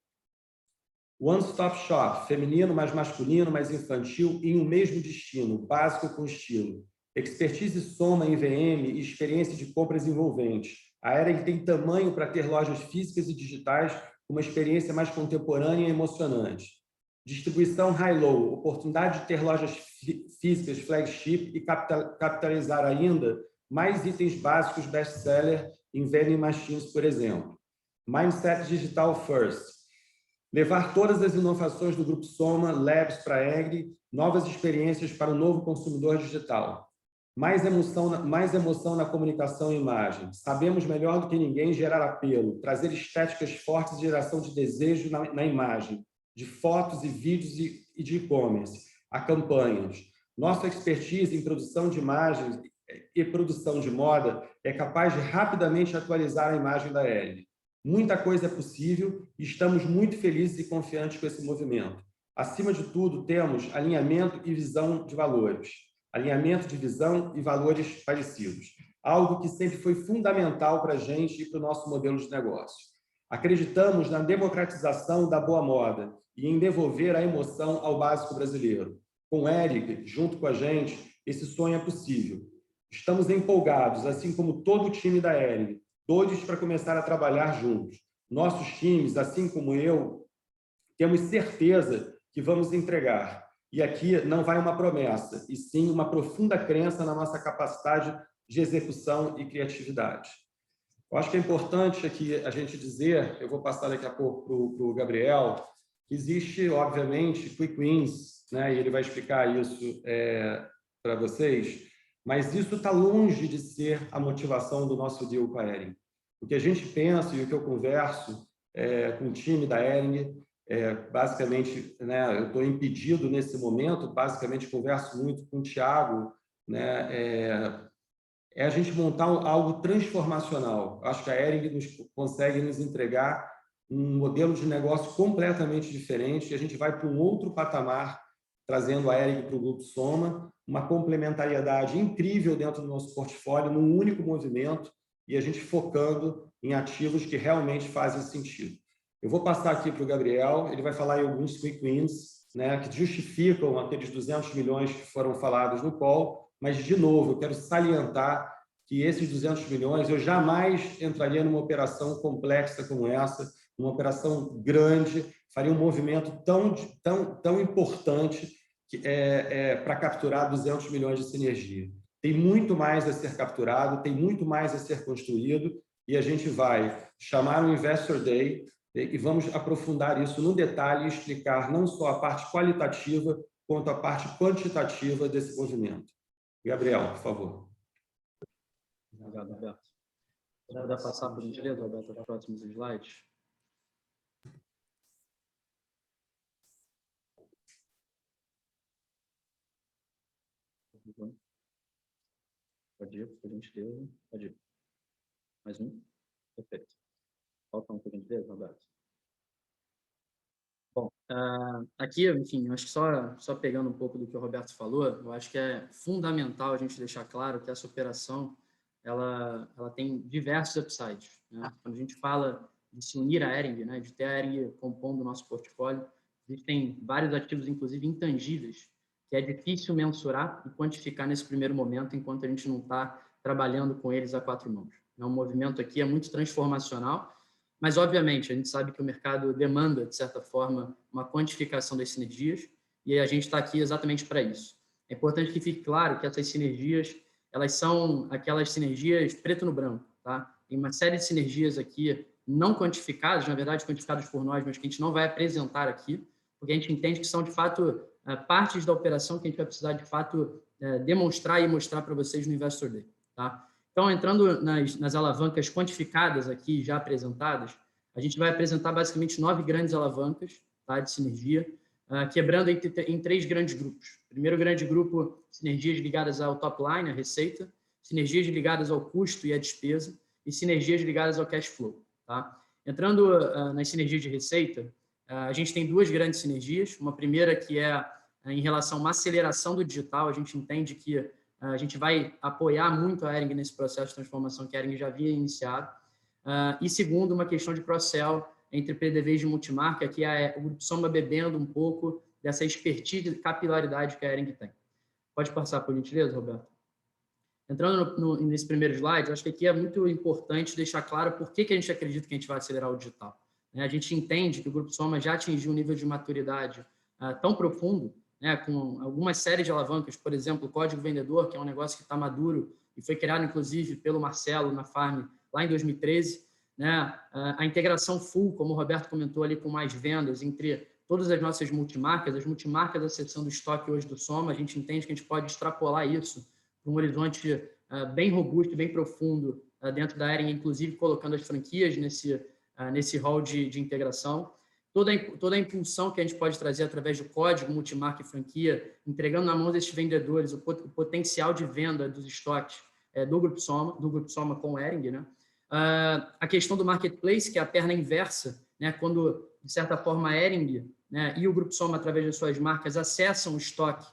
One Stop Shop, feminino mais masculino mais infantil em um mesmo destino, básico com estilo. Expertise soma em VM e experiência de compras envolvente. A Hering tem tamanho para ter lojas físicas e digitais com uma experiência mais contemporânea e emocionante. Distribuição high-low, oportunidade de ter lojas físicas flagship e capitalizar ainda mais itens básicos best-seller em vending machines, por exemplo. Mindset digital first. Levar todas as inovações do Grupo Soma Labs para a Hering, novas experiências para o novo consumidor digital. Mais emoção na comunicação e imagem. Sabemos melhor do que ninguém gerar apelo, trazer estéticas fortes e geração de desejo na imagem, de fotos e vídeos e de e-commerce, a campanhas. Nossa expertise em produção de imagens e produção de moda é capaz de rapidamente atualizar a imagem da Hering. Muita coisa é possível e estamos muito felizes e confiantes com esse movimento. Acima de tudo, temos alinhamento e visão de valores. alinhamento de visão e valores parecidos, algo que sempre foi fundamental para a gente e para o nosso modelo de negócio. Acreditamos na democratização da boa moda e em devolver a emoção ao básico brasileiro. Com o Eric, junto com a gente, esse sonho é possível. Estamos empolgados, assim como todo o time da Hering, doidos para começar a trabalhar juntos. Nossos times, assim como eu, temos certeza que vamos entregar. E aqui não vai uma promessa, e sim uma profunda crença na nossa capacidade de execução e criatividade. Eu acho que é importante aqui a gente dizer, eu vou passar daqui a pouco para o Gabriel, que existe, obviamente, quick wins, né? E ele vai explicar isso para vocês, mas isso está longe de ser a motivação do nosso deal com a Hering. O que a gente pensa e o que eu converso com o time da Hering, basicamente, né, eu estou impedido nesse momento, basicamente converso muito com o Thiago, né, a gente montar algo transformacional. Acho que a Hering consegue nos entregar um modelo de negócio completamente diferente e a gente vai para um outro patamar, trazendo a Hering para o Grupo Soma, uma complementariedade incrível dentro do nosso portfólio, num único movimento, e a gente focando em ativos que realmente fazem sentido. Eu vou passar aqui para o Gabriel, ele vai falar em alguns quick wins, né, que justificam aqueles 200 milhões que foram falados no call, mas, de novo, eu quero salientar que esses 200 milhões, eu jamais entraria numa operação complexa como essa, uma operação grande, faria um movimento tão importante para capturar 200 milhões de sinergia. Tem muito mais a ser capturado, tem muito mais a ser construído, e a gente vai chamar um Investor Day e vamos aprofundar isso no detalhe e explicar não só a parte qualitativa, quanto a parte quantitativa desse movimento. Gabriel, por favor. Obrigado, Roberto. Você puder passar, por gentileza, Roberto, os próximos slides? Pode ir, por gentileza. Pode ir. Mais um. Perfeito. Falta um, por gentileza, Roberto. Bom, aqui, enfim, eu acho que só pegando um pouco do que o Roberto falou, eu acho que é fundamental a gente deixar claro que essa operação ela tem diversos upsides, né? Quando a gente fala de se unir à Hering, né, de ter a Hering compondo o nosso portfólio, existem vários ativos, inclusive intangíveis, que é difícil mensurar e quantificar nesse primeiro momento, enquanto a gente não está trabalhando com eles a quatro mãos. O movimento aqui é muito transformacional, mas, obviamente, a gente sabe que o mercado demanda, de certa forma, uma quantificação das sinergias, e a gente está aqui exatamente para isso. É importante que fique claro que essas sinergias, elas são aquelas sinergias preto no branco, tá? Tem uma série de sinergias aqui não quantificadas, na verdade, quantificadas por nós, mas que a gente não vai apresentar aqui, porque a gente entende que são, de fato, partes da operação que a gente vai precisar, de fato, demonstrar e mostrar para vocês no Investor Day, tá? Então, entrando nas alavancas quantificadas aqui, já apresentadas, a gente vai apresentar basicamente 9 grandes alavancas, tá, de sinergia, quebrando em 3 grandes grupos. Primeiro grande grupo, sinergias ligadas ao top line, a receita, sinergias ligadas ao custo e à despesa, e sinergias ligadas ao cash flow. Tá? Entrando nas sinergias de receita, a gente tem 2 grandes sinergias. Uma primeira que é em relação a uma aceleração do digital. A gente entende que a gente vai apoiar muito a Hering nesse processo de transformação que a Hering já havia iniciado. E segundo, uma questão de cross-sell entre PDVs de multimarca, que é o Grupo Soma bebendo um pouco dessa expertise e capilaridade que a Hering tem. Pode passar, por gentileza, Roberto? Entrando nesse primeiro slide, eu acho que aqui é muito importante deixar claro por que a gente acredita que a gente vai acelerar o digital. A gente entende que o Grupo Soma já atingiu um nível de maturidade tão profundo, né, com algumas séries de alavancas, por exemplo, o Código Vendedor, que é um negócio que está maduro e foi criado, inclusive, pelo Marcelo na Farm lá em 2013, né, a integração full, como o Roberto comentou ali, com mais vendas entre todas as nossas multimarcas, as multimarcas da seção do estoque hoje do Soma, a gente entende que a gente pode extrapolar isso para um horizonte bem robusto e bem profundo dentro da Hering, inclusive colocando as franquias nesse hall de integração. Toda a impulsão que a gente pode trazer através do código, multimarca e franquia, entregando na mão desses vendedores o potencial de venda dos estoques do Grupo Soma com o Hering, né? A questão do marketplace, que é a perna inversa, né? Quando, de certa forma, a Hering, né, e o Grupo Soma, através das suas marcas, acessam o estoque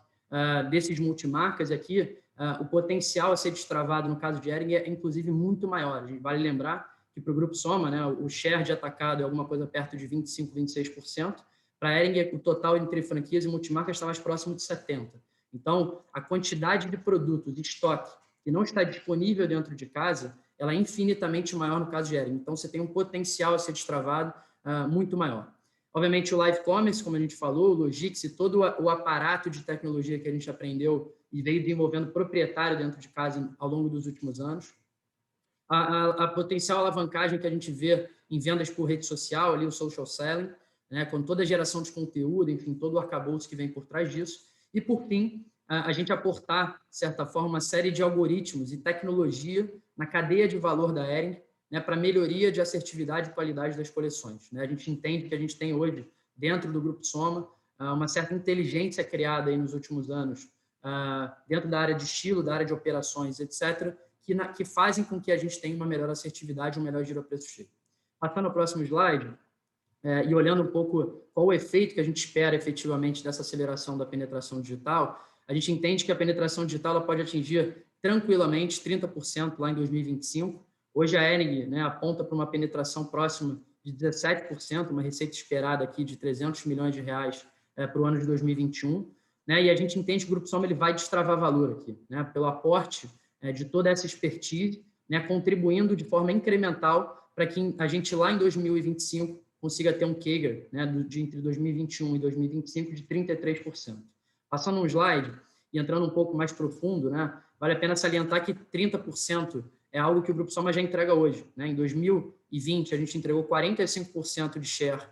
desses multimarcas aqui, o potencial a ser destravado no caso de Hering é, inclusive, muito maior. A gente vale lembrar que para o Grupo Soma, né, o share de atacado é alguma coisa perto de 25%, 26%. Para a Hering, o total entre franquias e multimarcas está mais próximo de 70%. Então, a quantidade de produtos de estoque que não está disponível dentro de casa, ela é infinitamente maior no caso de Hering. Então, você tem um potencial a ser destravado muito maior. Obviamente, o live commerce, como a gente falou, o Logix e todo o aparato de tecnologia que a gente aprendeu e veio desenvolvendo proprietário dentro de casa ao longo dos últimos anos. A potencial alavancagem que a gente vê em vendas por rede social, ali o social selling, né, com toda a geração de conteúdo, enfim, todo o arcabouço que vem por trás disso. E, por fim, a gente aportar, de certa forma, uma série de algoritmos e tecnologia na cadeia de valor da Hering, né, para melhoria de assertividade e qualidade das coleções. Né? A gente entende que a gente tem hoje, dentro do Grupo Soma, uma certa inteligência criada aí nos últimos anos, dentro da área de estilo, da área de operações, etc., que fazem com que a gente tenha uma melhor assertividade, um melhor giro a preço cheio. Passando ao próximo slide, e olhando um pouco qual o efeito que a gente espera efetivamente dessa aceleração da penetração digital, a gente entende que a penetração digital ela pode atingir tranquilamente 30% lá em 2025. Hoje a Hering, né, aponta para uma penetração próxima de 17%, uma receita esperada aqui de 300 milhões de reais para o ano de 2021. Né, e a gente entende que o Grupo Soma ele vai destravar valor aqui, né, pelo aporte de toda essa expertise, né, contribuindo de forma incremental para que a gente lá em 2025 consiga ter um CAGR, né, entre 2021 e 2025 de 33%. Passando um slide e entrando um pouco mais profundo, né, vale a pena salientar que 30% é algo que o Grupo Soma já entrega hoje. Né? Em 2020, a gente entregou 45% de share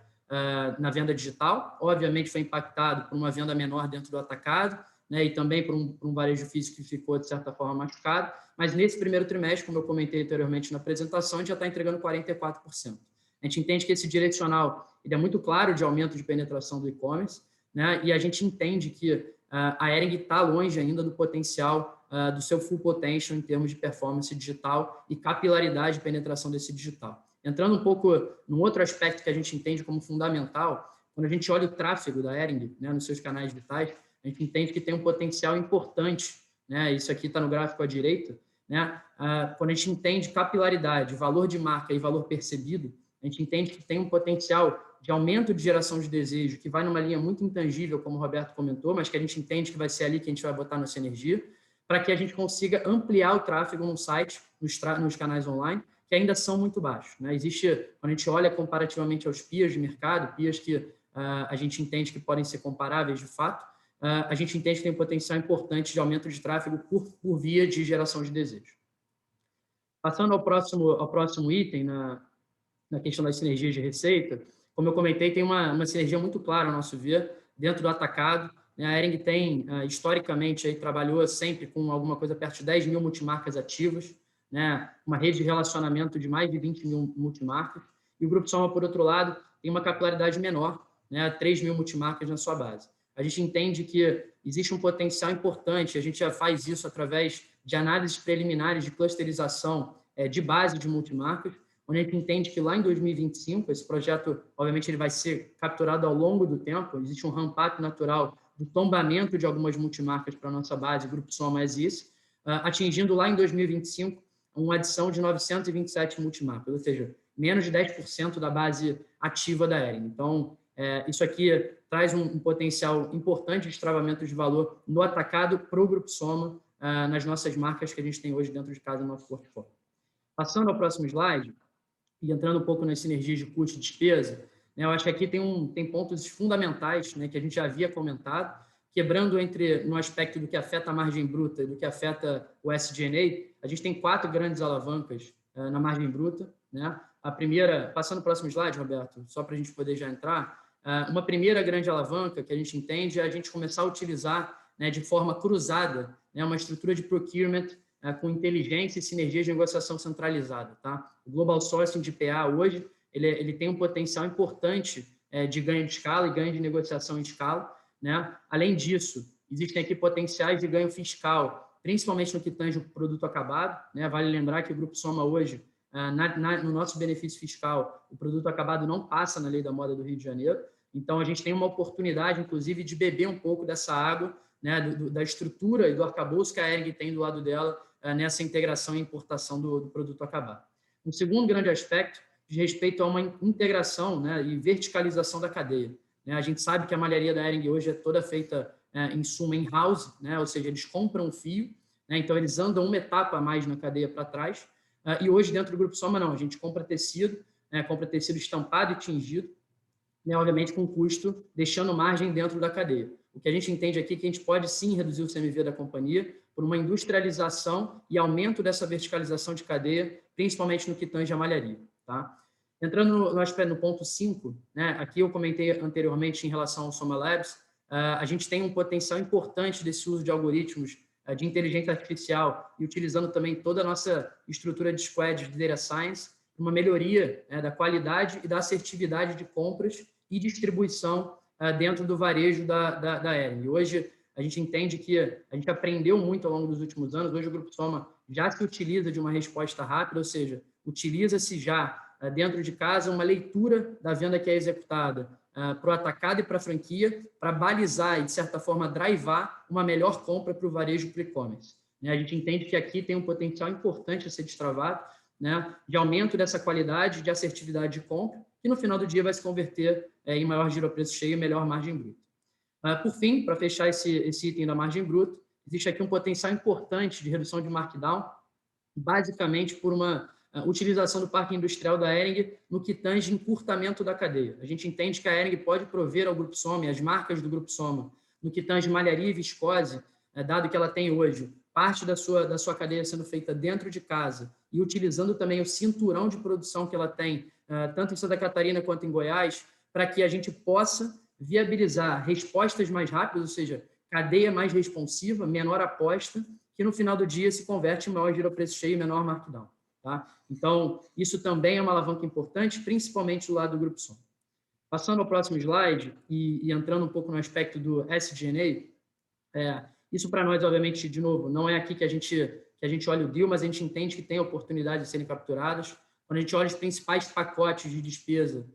na venda digital. Obviamente, foi impactado por uma venda menor dentro do atacado, né, e também por um varejo físico que ficou, de certa forma, machucado. Mas nesse primeiro trimestre, como eu comentei anteriormente na apresentação, a gente já está entregando 44%. A gente entende que esse direcional ele é muito claro de aumento de penetração do e-commerce, né, e a gente entende que a Hering está longe ainda do potencial do seu full potential em termos de performance digital e capilaridade de penetração desse digital. Entrando um pouco num outro aspecto que a gente entende como fundamental, quando a gente olha o tráfego da Hering, né, nos seus canais vitais, a gente entende que tem um potencial importante, né, isso aqui está no gráfico à direita, né, quando a gente entende capilaridade, valor de marca e valor percebido, a gente entende que tem um potencial de aumento de geração de desejo, que vai numa linha muito intangível, como o Roberto comentou, mas que a gente entende que vai ser ali que a gente vai botar nossa energia, para que a gente consiga ampliar o tráfego no site, nos canais online, que ainda são muito baixos. Né? Existe, quando a gente olha comparativamente aos peers de mercado, peers que a gente entende que podem ser comparáveis de fato, a gente entende que tem um potencial importante de aumento de tráfego por via de geração de desejo. Passando ao próximo item, na questão das sinergias de receita, como eu comentei, tem uma sinergia muito clara, ao nosso ver, dentro do atacado. A Hering tem, historicamente, aí, trabalhou sempre com alguma coisa perto de 10 mil multimarcas ativas, né? Uma rede de relacionamento de mais de 20 mil multimarcas, e o Grupo Soma, por outro lado, tem uma capilaridade menor, né? 3 mil multimarcas na sua base. A gente entende que existe um potencial importante, a gente já faz isso através de análises preliminares de clusterização de base de multimarcas, onde a gente entende que lá em 2025, esse projeto, obviamente, ele vai ser capturado ao longo do tempo, existe um ramp-up natural do tombamento de algumas multimarcas para a nossa base, Grupo Soma Exis, atingindo lá em 2025 uma adição de 927 multimarcas, ou seja, menos de 10% da base ativa da Hering. Então, isso aqui traz um potencial importante de destravamento de valor no atacado para o Grupo Soma, nas nossas marcas que a gente tem hoje dentro de casa no nosso portfólio. Passando ao próximo slide, e entrando um pouco nas sinergias de custo e despesa, né, eu acho que aqui tem pontos fundamentais, né, que a gente já havia comentado, quebrando no aspecto do que afeta a margem bruta e do que afeta o SG&A, a gente tem 4 grandes alavancas na margem bruta. Né? A primeira, passando o próximo slide, Roberto, só para a gente poder já entrar, uma primeira grande alavanca que a gente entende é a gente começar a utilizar, né, de forma cruzada, né, uma estrutura de procurement com inteligência e sinergia de negociação centralizada. Tá? O Global Sourcing de PA hoje, ele tem um potencial importante de ganho de escala e ganho de negociação em escala. Né? Além disso, existem aqui potenciais de ganho fiscal, principalmente no que tange o produto acabado. Né? Vale lembrar que o Grupo Soma hoje, no nosso benefício fiscal, o produto acabado não passa na Lei da Moda do Rio de Janeiro. Então, a gente tem uma oportunidade, inclusive, de beber um pouco dessa água né, da estrutura e do arcabouço que a Hering tem do lado dela nessa integração e importação do produto acabado. Um segundo grande aspecto diz respeito a uma integração, né, e verticalização da cadeia. Né? A gente sabe que a malharia da Hering hoje é toda feita em suma in-house, né, ou seja, eles compram o fio, né, então eles andam uma etapa a mais na cadeia para trás, e hoje dentro do Grupo Soma não, a gente compra tecido estampado e tingido, né, obviamente com custo, deixando margem dentro da cadeia. O que a gente entende aqui é que a gente pode sim reduzir o CMV da companhia por uma industrialização e aumento dessa verticalização de cadeia, principalmente no que tange a malharia. Tá? Entrando no ponto 5, né, aqui eu comentei anteriormente em relação ao Soma Labs, a gente tem um potencial importante desse uso de algoritmos de inteligência artificial e utilizando também toda a nossa estrutura de squads de data science, uma melhoria da qualidade e da assertividade de compras e distribuição dentro do varejo da Hering. Hoje, a gente entende que a gente aprendeu muito ao longo dos últimos anos. Hoje, o Grupo Soma já se utiliza de uma resposta rápida, ou seja, utiliza-se já dentro de casa uma leitura da venda que é executada para o atacado e para a franquia, para balizar e, de certa forma, drivar uma melhor compra para o varejo para o e-commerce. A gente entende que aqui tem um potencial importante a ser destravado, né, de aumento dessa qualidade, de assertividade de compra, que no final do dia vai se converter em maior giro a preço cheio e melhor margem bruta. Por fim, para fechar esse item da margem bruta, existe aqui um potencial importante de redução de markdown, basicamente por uma utilização do parque industrial da Hering no que tange encurtamento da cadeia. A gente entende que a Hering pode prover ao Grupo Soma e às marcas do Grupo Soma no que tange malharia e viscose, dado que ela tem hoje parte da sua cadeia sendo feita dentro de casa e utilizando também o cinturão de produção que ela tem, tanto em Santa Catarina quanto em Goiás, para que a gente possa viabilizar respostas mais rápidas, ou seja, cadeia mais responsiva, menor aposta, que no final do dia se converte em maior giro a preço cheio e menor markdown. Tá? Então, isso também é uma alavanca importante, principalmente do lado do Grupo Soma. Passando ao próximo slide e entrando um pouco no aspecto do SG&A, isso para nós, obviamente, de novo, não é aqui que a gente olha o deal, mas a gente entende que tem oportunidade de serem capturadas. Quando a gente olha os principais pacotes de despesa,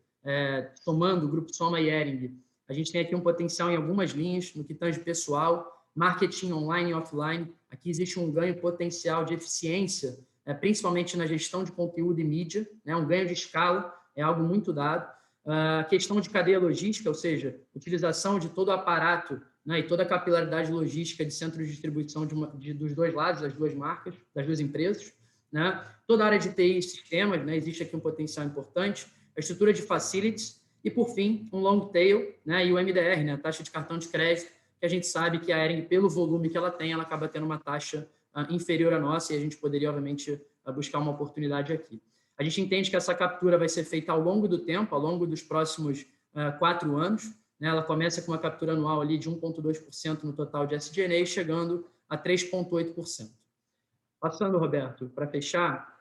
somando o Grupo Soma e Hering, a gente tem aqui um potencial em algumas linhas, no que tange pessoal, marketing online e offline. Aqui existe um ganho potencial de eficiência, principalmente na gestão de conteúdo e mídia, né? Um ganho de escala, é algo muito dado. A questão de cadeia logística, ou seja, utilização de todo o aparato, né, e toda a capilaridade logística de centros de distribuição dos dois lados, das duas marcas, das duas empresas. Né? Toda a área de TI e sistemas, né, existe aqui um potencial importante. A estrutura de facilities e, por fim, um long tail, né, e o MDR, né, a taxa de cartão de crédito, que a gente sabe que a Hering, pelo volume que ela tem, ela acaba tendo uma taxa inferior à nossa e a gente poderia, obviamente, buscar uma oportunidade aqui. A gente entende que essa captura vai ser feita ao longo do tempo, ao longo dos próximos 4 anos. Né? Ela começa com uma captura anual ali de 1,2% no total de SG&A, chegando a 3,8%. Passando, Roberto, para fechar,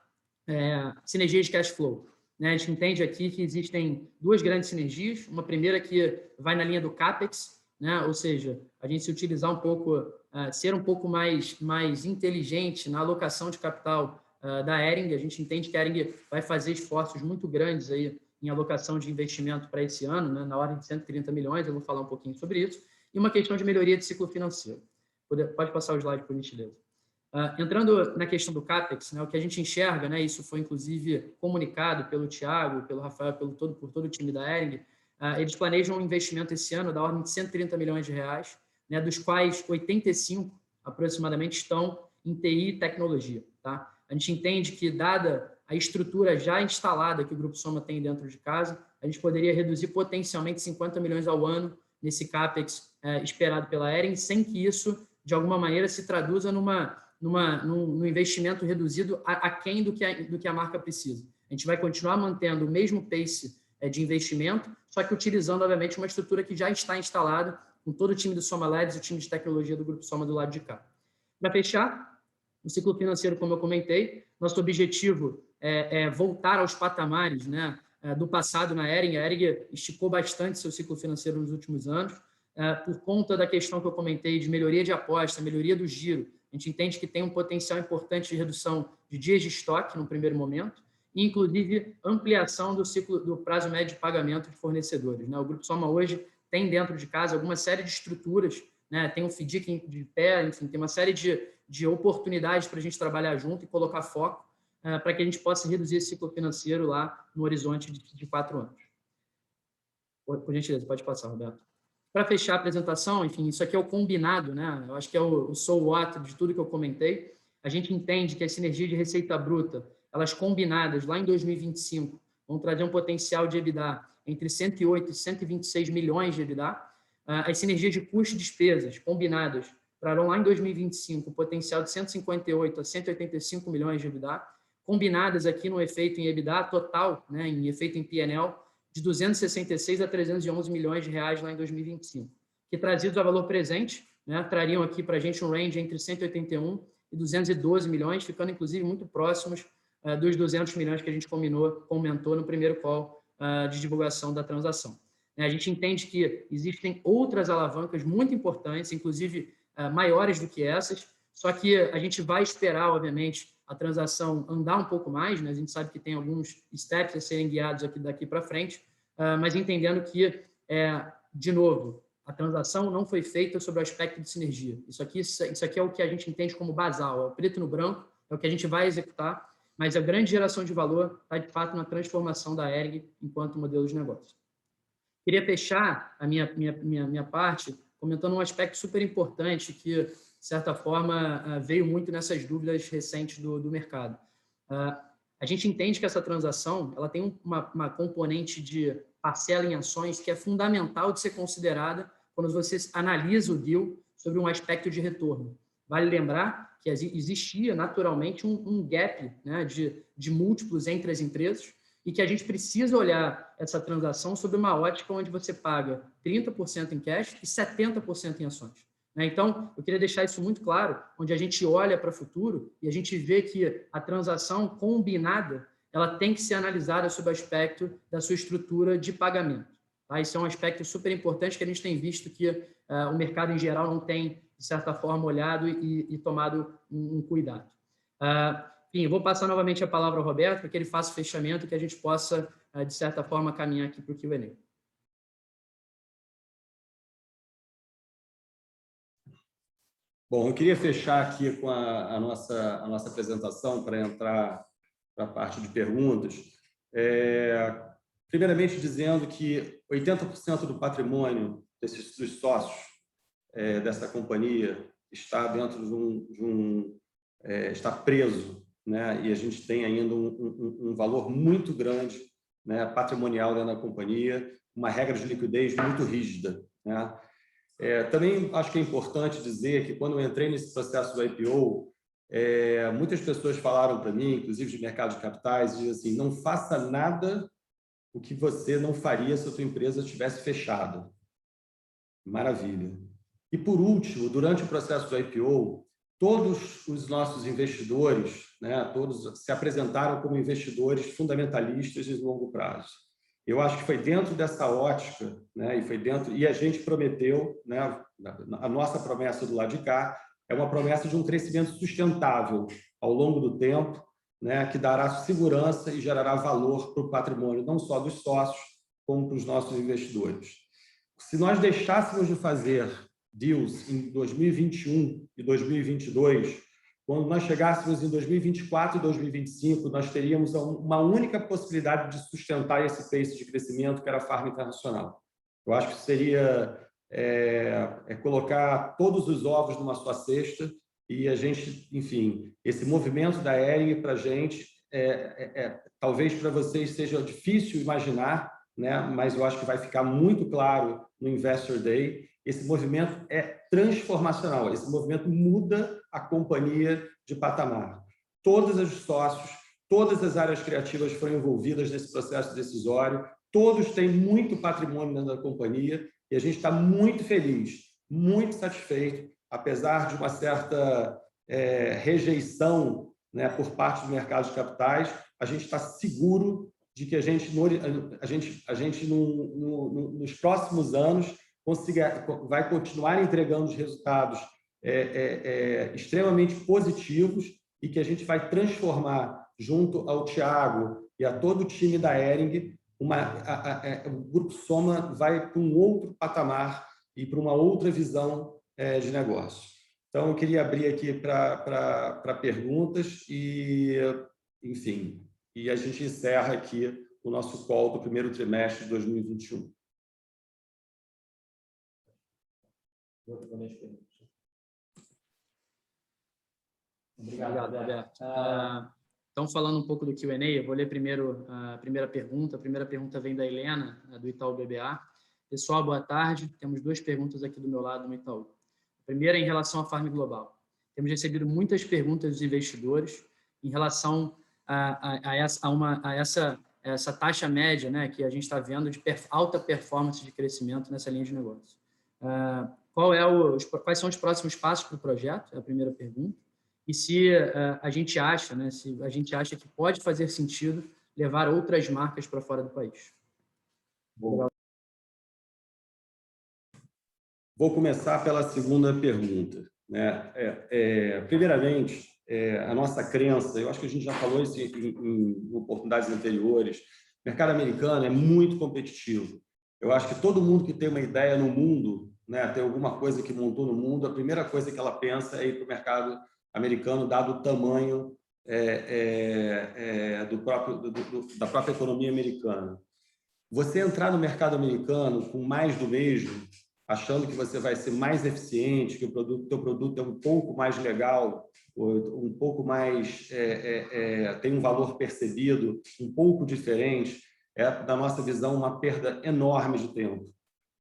sinergia de cash flow. Né? A gente entende aqui que existem duas grandes sinergias. Uma primeira que vai na linha do CAPEX, né? Ou seja, a gente se utilizar um pouco, ser um pouco mais inteligente na alocação de capital da Hering. A gente entende que a Hering vai fazer esforços muito grandes aí em alocação de investimento para esse ano, né, na ordem de 130 milhões, eu vou falar um pouquinho sobre isso, e uma questão de melhoria de ciclo financeiro. Pode passar o slide, por gentileza. Entrando na questão do CAPEX, né, o que a gente enxerga, né, isso foi inclusive comunicado pelo Thiago, pelo Rafael, por todo o time da Hering, eles planejam um investimento esse ano da ordem de 130 milhões de reais, né, dos quais 85 aproximadamente estão em TI e tecnologia. Tá? A gente entende que, dada a estrutura já instalada que o Grupo Soma tem dentro de casa, a gente poderia reduzir potencialmente 50 milhões ao ano nesse CAPEX esperado pela Hering, sem que isso, de alguma maneira, se traduza num investimento reduzido aquém do que a marca precisa. A gente vai continuar mantendo o mesmo pace de investimento, só que utilizando, obviamente, uma estrutura que já está instalada com todo o time do Soma Labs e o time de tecnologia do Grupo Soma do lado de cá. Para fechar, o ciclo financeiro, como eu comentei, nosso objetivo é voltar aos patamares, né, do passado na Hering. A Hering esticou bastante seu ciclo financeiro nos últimos anos, por conta da questão que eu comentei de melhoria de aposta, melhoria do giro. A gente entende que tem um potencial importante de redução de dias de estoque no primeiro momento, e inclusive ampliação do prazo médio de pagamento de fornecedores. Né? O Grupo Soma hoje tem dentro de casa alguma série de estruturas, né? Tem um FDIC de pé, enfim, tem uma série de oportunidades para a gente trabalhar junto e colocar foco para que a gente possa reduzir esse ciclo financeiro lá no horizonte de 4 anos. Por gentileza, pode passar, Roberto. Para fechar a apresentação, enfim, isso aqui é o combinado, né? Eu acho que é o so what de tudo que eu comentei. A gente entende que a sinergia de receita bruta, elas combinadas lá em 2025, vão trazer um potencial de EBITDA entre 108 e 126 milhões de EBITDA. As sinergias de custo e despesas combinadas trarão lá em 2025 um potencial de 158 a 185 milhões de EBITDA, combinadas aqui no efeito em EBITDA total, né, em efeito em P&L, de 266 a 311 milhões de reais lá em 2025, que trazidos a valor presente, né, trariam aqui para a gente um range entre 181 e 212 milhões, ficando inclusive muito próximos dos 200 milhões que a gente comentou no primeiro call de divulgação da transação. A gente entende que existem outras alavancas muito importantes, inclusive maiores do que essas, só que a gente vai esperar, obviamente, a transação andar um pouco mais, né? A gente sabe que tem alguns steps a serem guiados daqui para frente, mas entendendo que, de novo, a transação não foi feita sobre o aspecto de sinergia. Isso aqui é o que a gente entende como basal, é o preto no branco, é o que a gente vai executar, mas a grande geração de valor está, de fato, na transformação da ERG enquanto modelo de negócio. Queria fechar a minha parte comentando um aspecto super importante que, de certa forma, veio muito nessas dúvidas recentes do mercado. A gente entende que essa transação ela tem uma componente de parcela em ações que é fundamental de ser considerada quando você analisa o deal sobre um aspecto de retorno. Vale lembrar que existia naturalmente um gap, né, de múltiplos entre as empresas e que a gente precisa olhar essa transação sob uma ótica onde você paga 30% em cash e 70% em ações. Então, eu queria deixar isso muito claro, onde a gente olha para o futuro e a gente vê que a transação combinada ela tem que ser analisada sob o aspecto da sua estrutura de pagamento. Tá? Isso é um aspecto super importante que a gente tem visto que o mercado em geral não tem, de certa forma, olhado e tomado um cuidado. Enfim, vou passar novamente a palavra ao Roberto para que ele faça o fechamento e que a gente possa, de certa forma, caminhar aqui para o Q&A. Bom, eu queria fechar aqui com a nossa apresentação para entrar para a parte de perguntas. Primeiramente, dizendo que 80% do patrimônio dos sócios dessa companhia está dentro está preso, né? E a gente tem ainda um valor muito grande, né, patrimonial dentro da companhia, uma regra de liquidez muito rígida, né? Também acho que é importante dizer que quando eu entrei nesse processo do IPO, muitas pessoas falaram para mim, inclusive de mercado de capitais, dizem assim, não faça nada o que você não faria se a sua empresa estivesse fechada. Maravilha. E, por último, durante o processo do IPO, todos os nossos investidores, né, todos se apresentaram como investidores fundamentalistas de longo prazo. Eu acho que foi dentro dessa ótica, né, e a gente prometeu, né, a nossa promessa do lado de cá é uma promessa de um crescimento sustentável ao longo do tempo, né, que dará segurança e gerará valor para o patrimônio não só dos sócios, como para os nossos investidores. Se nós deixássemos de fazer deals em 2021 e 2022, quando nós chegássemos em 2024 e 2025, nós teríamos uma única possibilidade de sustentar esse pace de crescimento, que era a Farm Internacional. Eu acho que seria colocar todos os ovos numa só cesta e a gente, enfim, esse movimento da ERG para a gente, talvez para vocês seja difícil imaginar, né? Mas eu acho que vai ficar muito claro no Investor Day. Esse movimento é transformacional, esse movimento muda a companhia de patamar. Todos os sócios, todas as áreas criativas foram envolvidas nesse processo decisório, todos têm muito patrimônio dentro da companhia e a gente está muito feliz, muito satisfeito, apesar de uma certa rejeição, né, por parte do mercado de capitais, a gente está seguro de que a gente nos próximos anos vai continuar entregando os resultados extremamente positivos e que a gente vai transformar, junto ao Thiago e a todo o time da ERG, o Grupo Soma vai para um outro patamar e para uma outra visão de negócio. Então, eu queria abrir aqui para perguntas e, enfim, e a gente encerra aqui o nosso call do primeiro trimestre de 2021. Obrigado, Roberto. Então, falando um pouco do Q&A, eu vou ler primeiro a primeira pergunta. A primeira pergunta vem da Helena, do Itaú BBA. Pessoal, boa tarde. Temos duas perguntas aqui do meu lado no Itaú. A primeira é em relação à Farm Global. Temos recebido muitas perguntas dos investidores em relação a essa taxa média, né, que a gente está vendo de alta performance de crescimento nessa linha de negócio. Quais são os próximos passos para o projeto? É a primeira pergunta. E se a gente acha, né, se a gente acha que pode fazer sentido levar outras marcas para fora do país. Vou começar pela segunda pergunta, né? Primeiramente, a nossa crença, eu acho que a gente já falou isso em oportunidades anteriores, o mercado americano é muito competitivo. Eu acho que todo mundo que tem uma ideia no mundo, né, tem alguma coisa que montou no mundo, a primeira coisa que ela pensa é ir para o mercado americano, dado o tamanho da própria economia americana. Você entrar no mercado americano com mais do mesmo, achando que você vai ser mais eficiente, que o teu produto é um pouco mais legal, um pouco mais tem um valor percebido um pouco diferente, é, da nossa visão, uma perda enorme de tempo.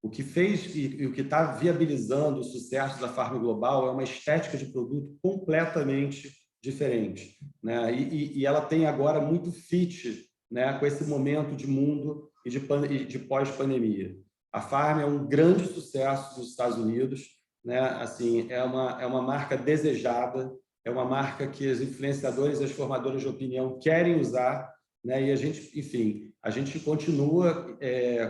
O que fez e o que está viabilizando o sucesso da Farm Global é uma estética de produto completamente diferente, né? E ela tem agora muito fit, né, com esse momento de mundo e de pós-pandemia. A Farm é um grande sucesso nos Estados Unidos, né? Assim, é uma marca desejada, é uma marca que os influenciadores e as formadoras de opinião querem usar, né? E a gente, enfim, a gente continua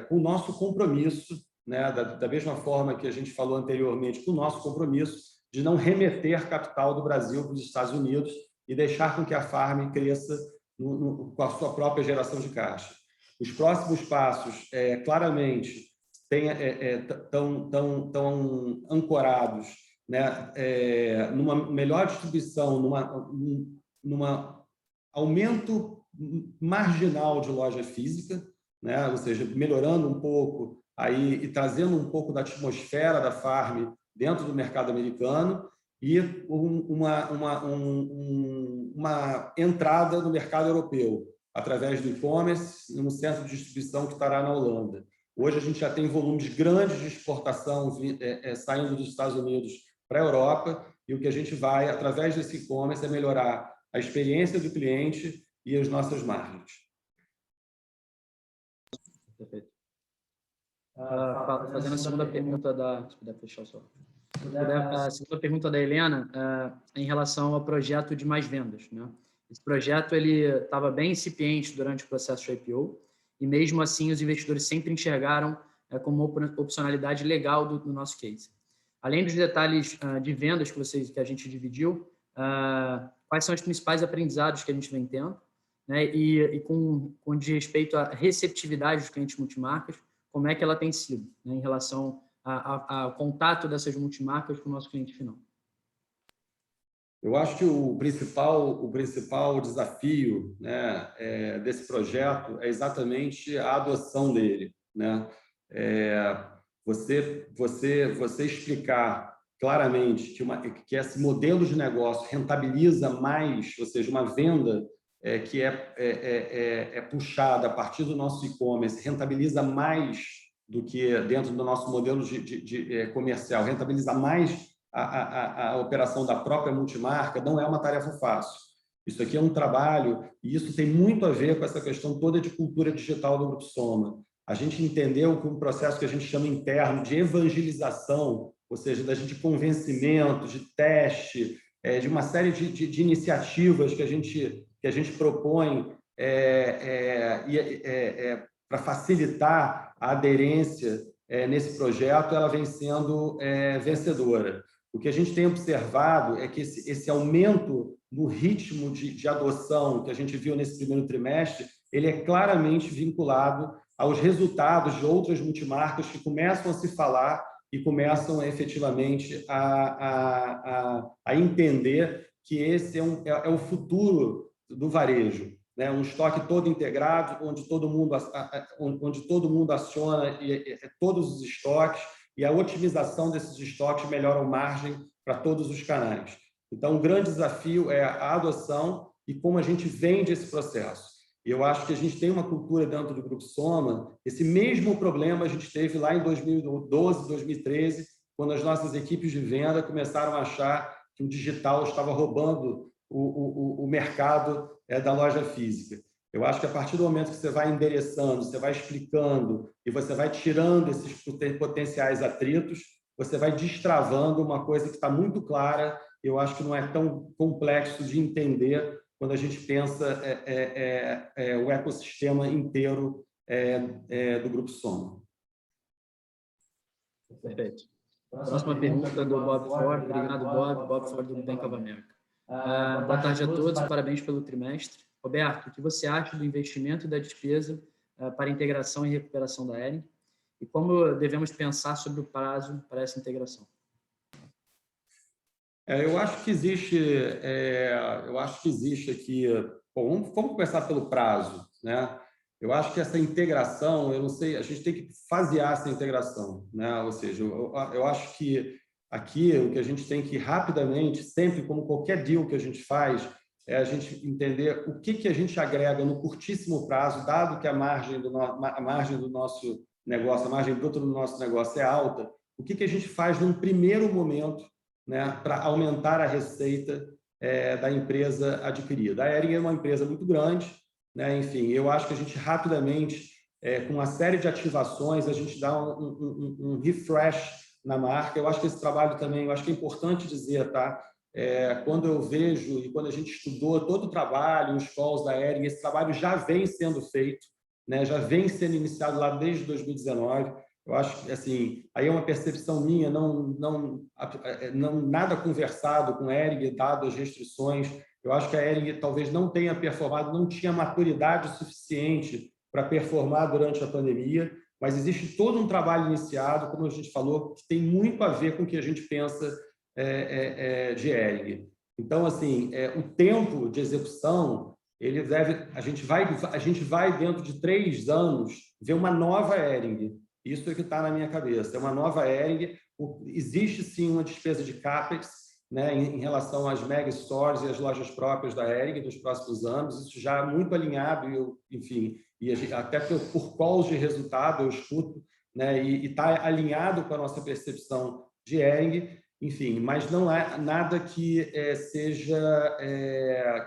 com o nosso compromisso, né? Da mesma forma que a gente falou anteriormente, com o nosso compromisso de não remeter capital do Brasil para os Estados Unidos e deixar com que a Farm cresça com a sua própria geração de caixa. Os próximos passos, claramente, estão ancorados, né, numa melhor distribuição, numa aumento marginal de loja física, né, ou seja, melhorando um pouco aí e trazendo um pouco da atmosfera da Farm dentro do mercado americano e uma entrada no mercado europeu através do e-commerce no centro de distribuição que estará na Holanda. Hoje a gente já tem volumes grandes de exportação saindo dos Estados Unidos para a Europa e o que a gente vai, através desse e-commerce, é melhorar a experiência do cliente e as nossas margens. Perfeito. Fazendo a segunda pergunta se puder fechar só. A segunda pergunta da Helena em relação ao projeto de mais vendas, né? Esse projeto ele estava bem incipiente durante o processo de IPO e mesmo assim os investidores sempre enxergaram como uma opcionalidade legal do nosso case. Além dos detalhes de vendas que a gente dividiu, quais são os principais aprendizados que a gente vem tendo, né? E com de respeito à receptividade dos clientes multimarcas, como é que ela tem sido, né, em relação ao contato dessas multimarcas com o nosso cliente final? Eu acho que o principal desafio, né, desse projeto é exatamente a adoção dele, né? Você explicar claramente que esse modelo de negócio rentabiliza mais, ou seja, uma venda que é puxada a partir do nosso e-commerce, rentabiliza mais do que dentro do nosso modelo de comercial, rentabiliza mais a operação da própria multimarca, não é uma tarefa fácil. Isso aqui é um trabalho, e isso tem muito a ver com essa questão toda de cultura digital do Grupo Soma. A gente entendeu que um processo que a gente chama interno de evangelização, ou seja, da gente convencimento, de teste, de uma série de iniciativas que a gente propõe para facilitar a aderência nesse projeto, ela vem sendo vencedora. O que a gente tem observado é que esse aumento no ritmo de adoção que a gente viu nesse primeiro trimestre, ele é claramente vinculado aos resultados de outras multimarcas que começam a se falar e começam efetivamente a entender que esse é o futuro do varejo, né? Um estoque todo integrado, onde todo mundo aciona todos os estoques, e a otimização desses estoques melhora a margem para todos os canais. Então, o grande desafio é a adoção e como a gente vende esse processo. E eu acho que a gente tem uma cultura dentro do Grupo Soma. Esse mesmo problema a gente teve lá em 2012, 2013, quando as nossas equipes de venda começaram a achar que o digital estava roubando o mercado da loja física. Eu acho que a partir do momento que você vai endereçando, você vai explicando e você vai tirando esses potenciais atritos, você vai destravando uma coisa que está muito clara. Eu acho que não é tão complexo de entender quando a gente pensa o ecossistema inteiro do Grupo Soma. Perfeito. Próxima pergunta do Bob Ford. Obrigado, Bob. Bob Ford, do Bank of America. Boa tarde a todos e parabéns pelo trimestre. Roberto, o que você acha do investimento e da despesa para integração e recuperação da Hering? E como devemos pensar sobre o prazo para essa integração? Eu acho que existe aqui. Bom, vamos começar pelo prazo, né? Eu acho que essa integração, eu não sei, a gente tem que fasear essa integração, né? Ou seja, eu acho que aqui o que a gente tem que rapidamente, sempre como qualquer deal que a gente faz, é a gente entender o que a gente agrega no curtíssimo prazo, dado que a margem do nosso negócio, a margem bruta do nosso negócio é alta, o que a gente faz num primeiro momento, né, para aumentar a receita da empresa adquirida. A Hering é uma empresa muito grande, né? Enfim, eu acho que a gente rapidamente, com uma série de ativações, a gente dá um refresh na marca. Eu acho que esse trabalho também, eu acho que é importante dizer, tá? Quando eu vejo e quando a gente estudou todo o trabalho, os calls da Hering, esse trabalho já vem sendo feito, né? Já vem sendo iniciado lá desde 2019. Eu acho que, assim, aí é uma percepção minha, não nada conversado com a Hering, dado as restrições. Eu acho que a Hering talvez não tenha performado, não tinha maturidade suficiente para performar durante a pandemia, mas existe todo um trabalho iniciado, como a gente falou, que tem muito a ver com o que a gente pensa de Hering. Então, assim, o tempo de execução, a gente vai dentro de 3 anos ver uma nova Hering. Isso é que está na minha cabeça. É uma nova Hering. Existe, sim, uma despesa de CAPEX, né, em relação às mega stores e às lojas próprias da Hering nos próximos anos. Isso já muito alinhado, enfim, até por calls de resultado eu escuto, né, e está alinhado com a nossa percepção de Hering, enfim, mas não é nada que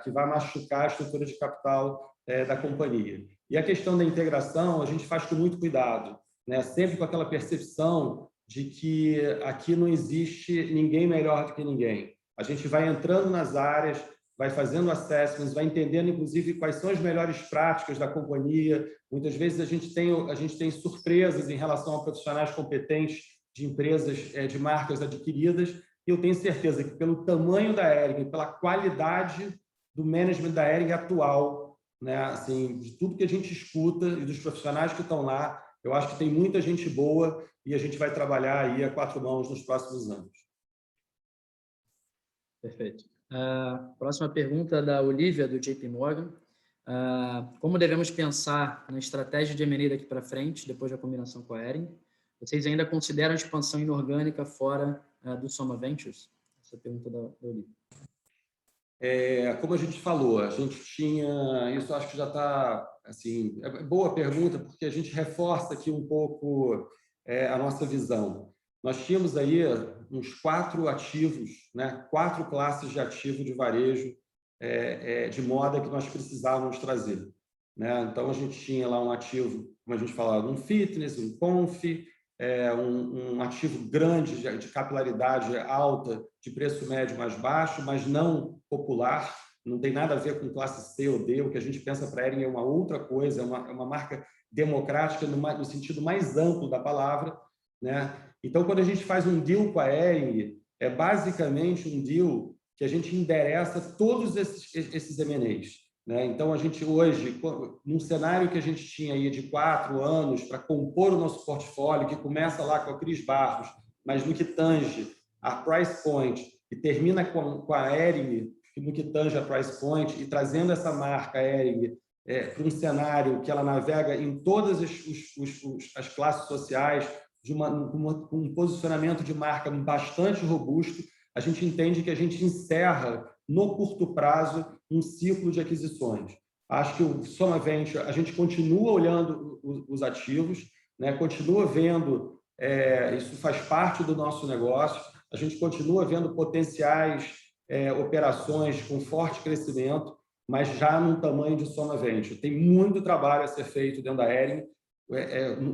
que vá machucar a estrutura de capital da companhia. E a questão da integração a gente faz com muito cuidado, né? Sempre com aquela percepção de que aqui não existe ninguém melhor do que ninguém. A gente vai entrando nas áreas, vai fazendo assessments, vai entendendo, inclusive, quais são as melhores práticas da companhia. Muitas vezes a gente tem surpresas em relação a profissionais competentes de empresas, de marcas adquiridas, e eu tenho certeza que, pelo tamanho da Hering, pela qualidade do management da Hering atual, né, assim, de tudo que a gente escuta e dos profissionais que estão lá, eu acho que tem muita gente boa e a gente vai trabalhar aí a 4 mãos nos próximos anos. Perfeito. Próxima pergunta da Olivia, do JP Morgan. Como devemos pensar na estratégia de M&A daqui para frente, depois da combinação com a Hering? Vocês ainda consideram a expansão inorgânica fora do Soma Ventures? Essa é a pergunta da Olivia. Como a gente falou, a gente tinha... Isso acho que já está... Assim, é boa pergunta, porque a gente reforça aqui um pouco a nossa visão. Nós tínhamos aí uns 4 ativos, né? 4 classes de ativo de varejo de moda que nós precisávamos trazer, né? Então, a gente tinha lá um ativo, como a gente falava, um fitness, um conf, um ativo grande de capilaridade alta, de preço médio mais baixo, mas não popular, não tem nada a ver com classe C ou D. O que a gente pensa para a Hering é uma outra coisa, é uma marca democrática no sentido mais amplo da palavra, né? Então, quando a gente faz um deal com a Hering, é basicamente um deal que a gente endereça todos esses M&As, né? Então, a gente hoje, num cenário que a gente tinha aí de 4 anos para compor o nosso portfólio, que começa lá com a Cris Barros, mas no que tange a price point e termina com a Hering, no que tange a price point, e trazendo essa marca Hering para um cenário que ela navega em todas as classes sociais, com um posicionamento de marca bastante robusto, a gente entende que a gente encerra, no curto prazo, um ciclo de aquisições. Acho que o Soma Venture, a gente continua olhando os ativos, né? Continua vendo, isso faz parte do nosso negócio, a gente continua vendo potenciais operações com forte crescimento, mas já num tamanho de Soma Venture. Tem muito trabalho a ser feito dentro da Hering.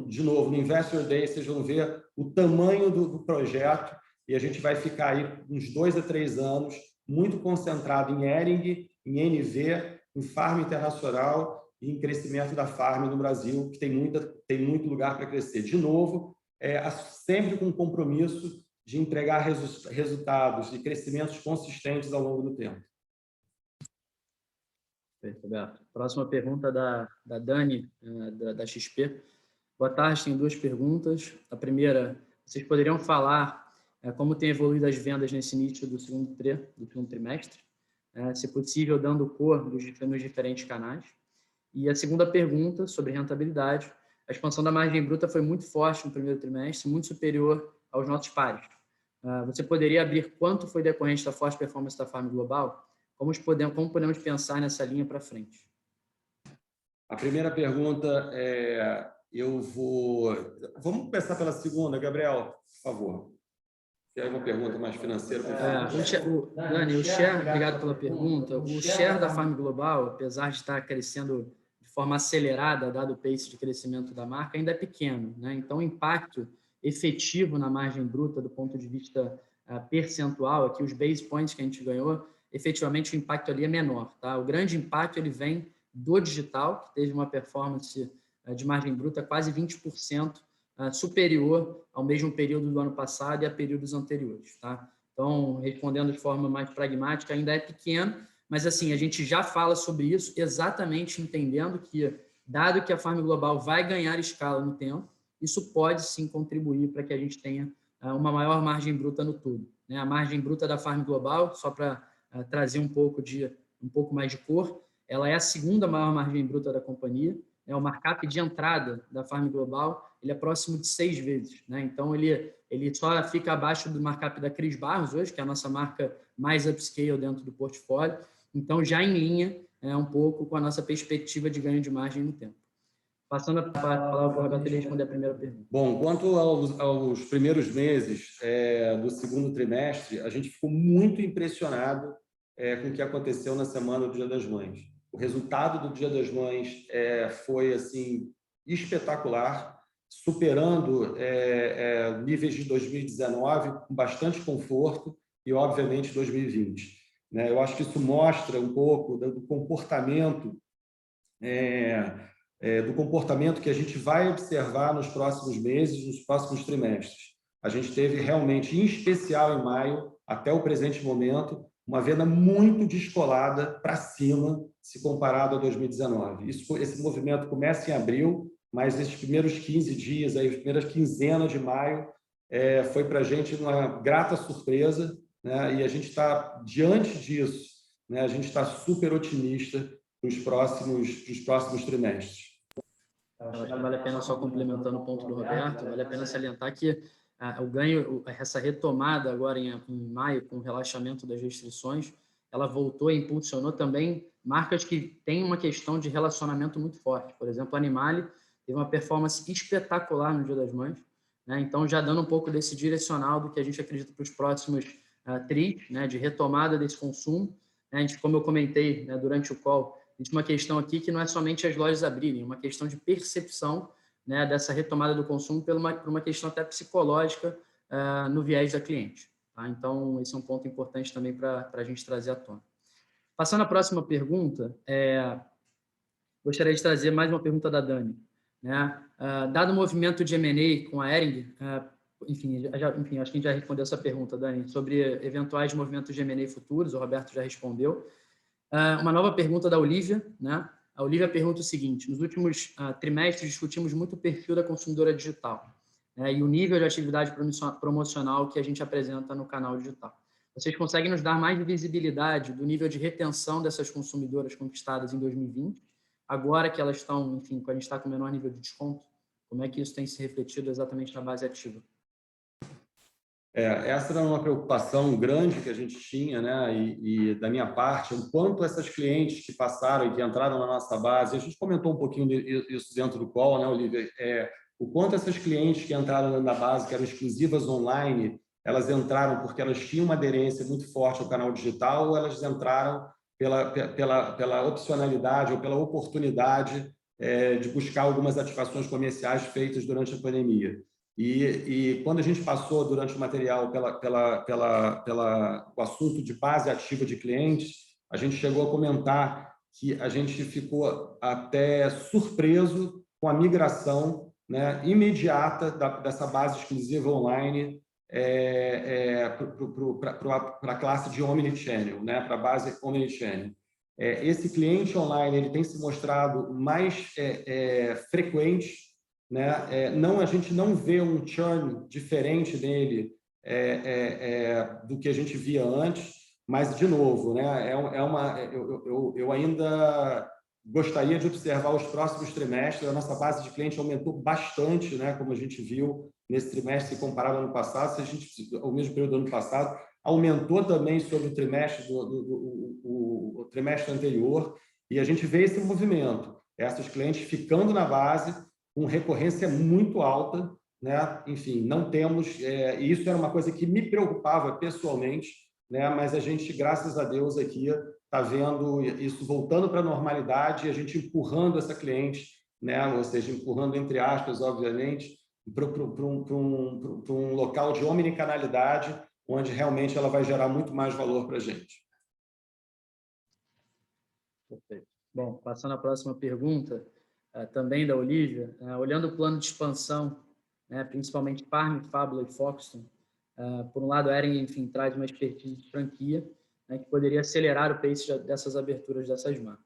De novo, no Investor Day, vocês vão ver o tamanho do projeto e a gente vai ficar aí uns 2 a 3 anos muito concentrado em Hering, em NV, em farm internacional e em crescimento da farm no Brasil, que tem muito lugar para crescer. De novo, sempre com compromisso de entregar resultados e crescimentos consistentes ao longo do tempo. Perfeito, Roberto. Próxima pergunta da Dani, da XP. Boa tarde, tenho 2 perguntas. A primeira, vocês poderiam falar como tem evoluído as vendas nesse início do segundo trimestre? Se possível, dando cor nos diferentes canais. E a segunda pergunta, sobre rentabilidade. A expansão da margem bruta foi muito forte no primeiro trimestre, muito superior aos nossos pares. Você poderia abrir quanto foi decorrente da forte performance da Farm Global? Como podemos pensar nessa linha para frente? A primeira pergunta, vamos começar pela segunda, Gabriel, por favor. Tem alguma pergunta mais financeira? Dani, o share, obrigado pela pergunta. O share da Farm Global, apesar de estar crescendo de forma acelerada, dado o pace de crescimento da marca, ainda é pequeno, né? Então, o impacto efetivo na margem bruta, do ponto de vista percentual, aqui os base points que a gente ganhou, efetivamente o impacto ali é menor, tá? O grande impacto ele vem do digital, que teve uma performance de margem bruta quase 20% superior ao mesmo período do ano passado e a períodos anteriores, tá? Então, respondendo de forma mais pragmática, ainda é pequeno, mas assim, a gente já fala sobre isso exatamente entendendo que, dado que a Farm Global vai ganhar escala no tempo, isso pode sim contribuir para que a gente tenha uma maior margem bruta no todo, né? A margem bruta da Farm Global, só para trazer um pouco mais de cor, ela é a segunda maior margem bruta da companhia. O markup de entrada da Farm Global ele é próximo de 6 vezes, né? Então ele só fica abaixo do markup da Cris Barros hoje, que é a nossa marca mais upscale dentro do portfólio. Então já em linha um pouco com a nossa perspectiva de ganho de margem no tempo. Passando a palavra para o Roberto, ele responder a primeira pergunta. Bom, quanto aos primeiros meses do segundo trimestre, a gente ficou muito impressionado com o que aconteceu na semana do Dia das Mães. O resultado do Dia das Mães foi assim espetacular, superando níveis de 2019 com bastante conforto e, obviamente, 2020. Né? Eu acho que isso mostra um pouco do comportamento que a gente vai observar nos próximos meses, nos próximos trimestres. A gente teve realmente, em especial em maio, até o presente momento, uma venda muito descolada para cima, se comparado a 2019. Esse movimento começa em abril, mas esses primeiros 15 dias, as primeiras quinzenas de maio, foi para a gente uma grata surpresa, né? E a gente está, diante disso, né? A gente está super otimista para os próximos trimestres. Vale a pena, só complementando o ponto do Roberto, vale a pena salientar que o ganho, essa retomada agora em maio, com o relaxamento das restrições, ela voltou e impulsionou também marcas que têm uma questão de relacionamento muito forte. Por exemplo, a Animale teve uma performance espetacular no Dia das Mães, né? Então, já dando um pouco desse direcional do que a gente acredita para os próximos tris, né, de retomada desse consumo. A gente, como eu comentei, né, durante o call, a gente tem uma questão aqui que não é somente as lojas abrirem, é uma questão de percepção, né, dessa retomada do consumo por uma questão até psicológica no viés da cliente. Tá? Então, esse é um ponto importante também para a gente trazer à tona. Passando à próxima pergunta, gostaria de trazer mais uma pergunta da Dani. Né? Dado o movimento de M&A com a Hering, enfim, acho que a gente já respondeu essa pergunta, Dani, sobre eventuais movimentos de M&A futuros, o Roberto já respondeu. Uma nova pergunta da Olivia, né? A Olivia pergunta o seguinte: nos últimos trimestres discutimos muito o perfil da consumidora digital. né, e o nível de atividade promocional que a gente apresenta no canal digital. Vocês conseguem nos dar mais visibilidade do nível de retenção dessas consumidoras conquistadas em 2020, agora que elas estão, enfim, quando a gente está com menor nível de desconto? Como é que isso tem se refletido exatamente na base ativa? Essa era uma preocupação grande que a gente tinha, né? E da minha parte, o quanto essas clientes que passaram e que entraram na nossa base, a gente comentou um pouquinho isso dentro do call, né, Olivia? O quanto essas clientes que entraram na base, que eram exclusivas online, elas entraram porque elas tinham uma aderência muito forte ao canal digital, ou elas entraram pela opcionalidade ou pela oportunidade de buscar algumas ativações comerciais feitas durante a pandemia. E quando a gente passou durante o material o assunto de base ativa de clientes, a gente chegou a comentar que a gente ficou até surpreso com a migração, né, imediata dessa base exclusiva online para a classe de Omnichannel, né, para a base Omnichannel. Esse cliente online ele tem se mostrado mais frequente, né? A gente não vê um churn diferente dele do que a gente via antes, mas, de novo, né? Eu ainda gostaria de observar os próximos trimestres. A nossa base de cliente aumentou bastante, né? Como a gente viu nesse trimestre, se comparado ao ano passado, ao mesmo período do ano passado, aumentou também sobre o trimestre o trimestre anterior, e a gente vê esse movimento, essas clientes ficando na base com recorrência muito alta, né? Enfim, não temos, e isso era uma coisa que me preocupava pessoalmente, né? Mas a gente, graças a Deus, aqui está vendo isso voltando para a normalidade e a gente empurrando essa cliente, né? Ou seja, empurrando entre aspas, obviamente, para um local de omnicanalidade, onde realmente ela vai gerar muito mais valor para a gente. Perfeito. Bom, passando à próxima pergunta, também da Olivia, olhando o plano de expansão, né, principalmente Farm, Fábula e Foxton, por um lado, a Hering, enfim, traz uma expertise de franquia, né, que poderia acelerar o pace dessas aberturas dessas marcas.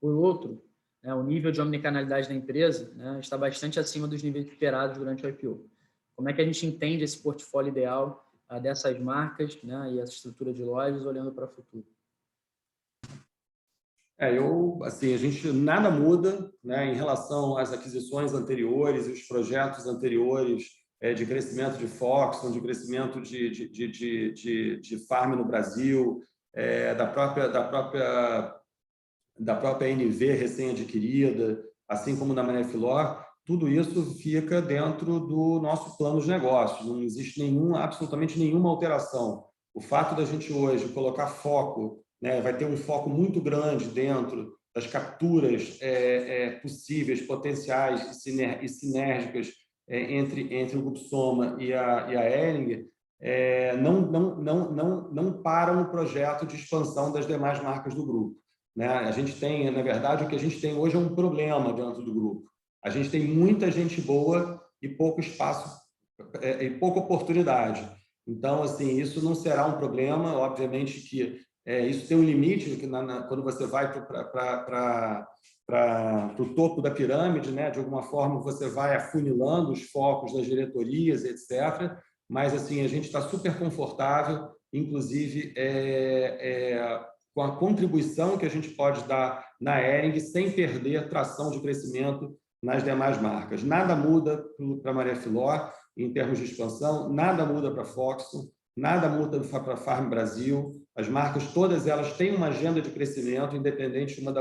Por outro, o nível de omnicanalidade da empresa, né, está bastante acima dos níveis esperados durante o IPO. Como é que a gente entende esse portfólio ideal dessas marcas, né, e essa estrutura de lojas olhando para o futuro? Assim, a gente nada muda, né, em relação às aquisições anteriores e os projetos anteriores de crescimento de Foxconn, de crescimento de Farm no Brasil, da própria NV recém-adquirida, assim como da Manefilor. Tudo isso fica dentro do nosso plano de negócios. Não existe absolutamente nenhuma alteração. O fato da gente hoje colocar foco, né, vai ter um foco muito grande dentro das capturas possíveis, potenciais e sinérgicas entre o Grupo Soma e a Hering, não param o projeto de expansão das demais marcas do grupo, né? A gente tem, na verdade, o que a gente tem hoje é um problema dentro do grupo. A gente tem muita gente boa e pouco espaço e pouca oportunidade. Então, assim, isso não será um problema. Obviamente que isso tem um limite que quando você vai para o topo da pirâmide, né? De alguma forma você vai afunilando os focos das diretorias, etc. Mas assim a gente está super confortável, inclusive com a contribuição que a gente pode dar na Hering sem perder tração de crescimento nas demais marcas. Nada muda para a Manefilor em termos de expansão, nada muda para a Foxconn, nada muda para a Farm Brasil. As marcas, todas elas têm uma agenda de crescimento independente uma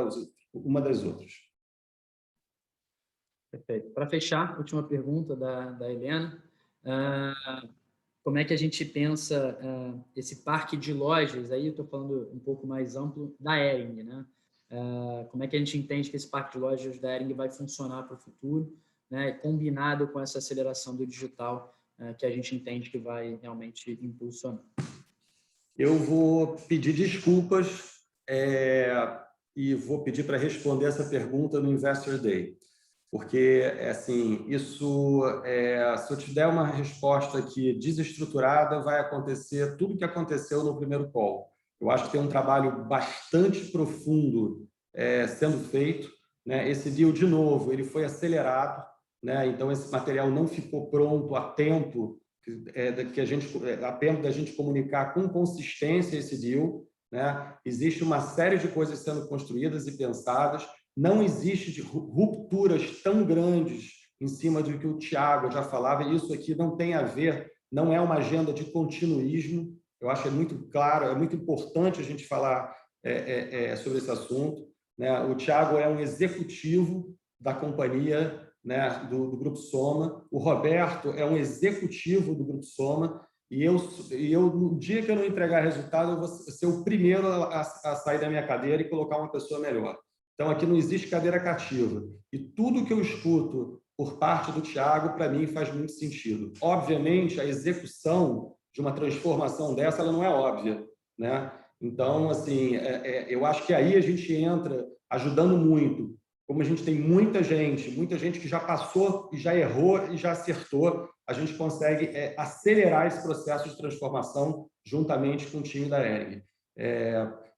das outras. Perfeito. Para fechar, última pergunta da Helena. Como é que a gente pensa esse parque de lojas, aí eu estou falando um pouco mais amplo, da Hering, né? Como é que a gente entende que esse parque de lojas da Hering vai funcionar para o futuro, né? Combinado com essa aceleração do digital que a gente entende que vai realmente impulsionar. Eu vou pedir desculpas e vou pedir para responder essa pergunta no Investor Day, porque assim, isso, se eu te der uma resposta aqui desestruturada, vai acontecer tudo o que aconteceu no primeiro call. Eu acho que tem um trabalho bastante profundo sendo feito, né? Esse deal, de novo, ele foi acelerado, né? Então, esse material não ficou pronto a tempo a tempo da gente comunicar com consistência esse deal, né? Existe uma série de coisas sendo construídas e pensadas, não existe rupturas tão grandes em cima do que o Thiago já falava, e isso aqui não tem a ver, não é uma agenda de continuismo, eu acho que é muito claro, é muito importante a gente falar sobre esse assunto, né? O Thiago é um executivo da companhia, né, do Grupo Soma, o Roberto é um executivo do Grupo Soma, e eu, no dia que eu não entregar resultado, eu vou ser o primeiro a sair da minha cadeira e colocar uma pessoa melhor. Então, aqui não existe cadeira cativa. E tudo que eu escuto por parte do Thiago, para mim, faz muito sentido. Obviamente, a execução de uma transformação dessa, ela não é óbvia, né? Então, assim, eu acho que aí a gente entra ajudando muito. Como a gente tem muita gente que já passou e já errou e já acertou, a gente consegue acelerar esse processo de transformação juntamente com o time da ERG.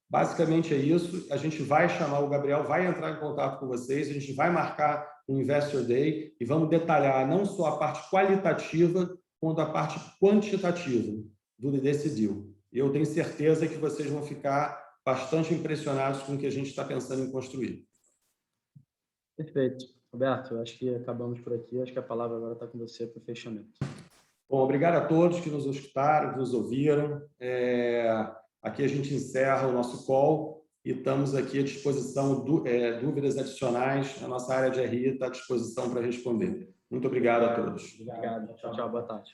Basicamente é isso. A gente vai chamar o Gabriel, vai entrar em contato com vocês, a gente vai marcar um Investor Day e vamos detalhar não só a parte qualitativa, quanto a parte quantitativa desse deal. Eu tenho certeza que vocês vão ficar bastante impressionados com o que a gente está pensando em construir. Perfeito. Roberto, acho que acabamos por aqui. Acho que a palavra agora está com você para o fechamento. Bom, obrigado a todos que nos escutaram, que nos ouviram. Aqui a gente encerra o nosso call e estamos aqui à disposição, dúvidas adicionais, a nossa área de RI está à disposição para responder. Muito obrigado a todos. Obrigado. Tchau, tchau. Boa tarde.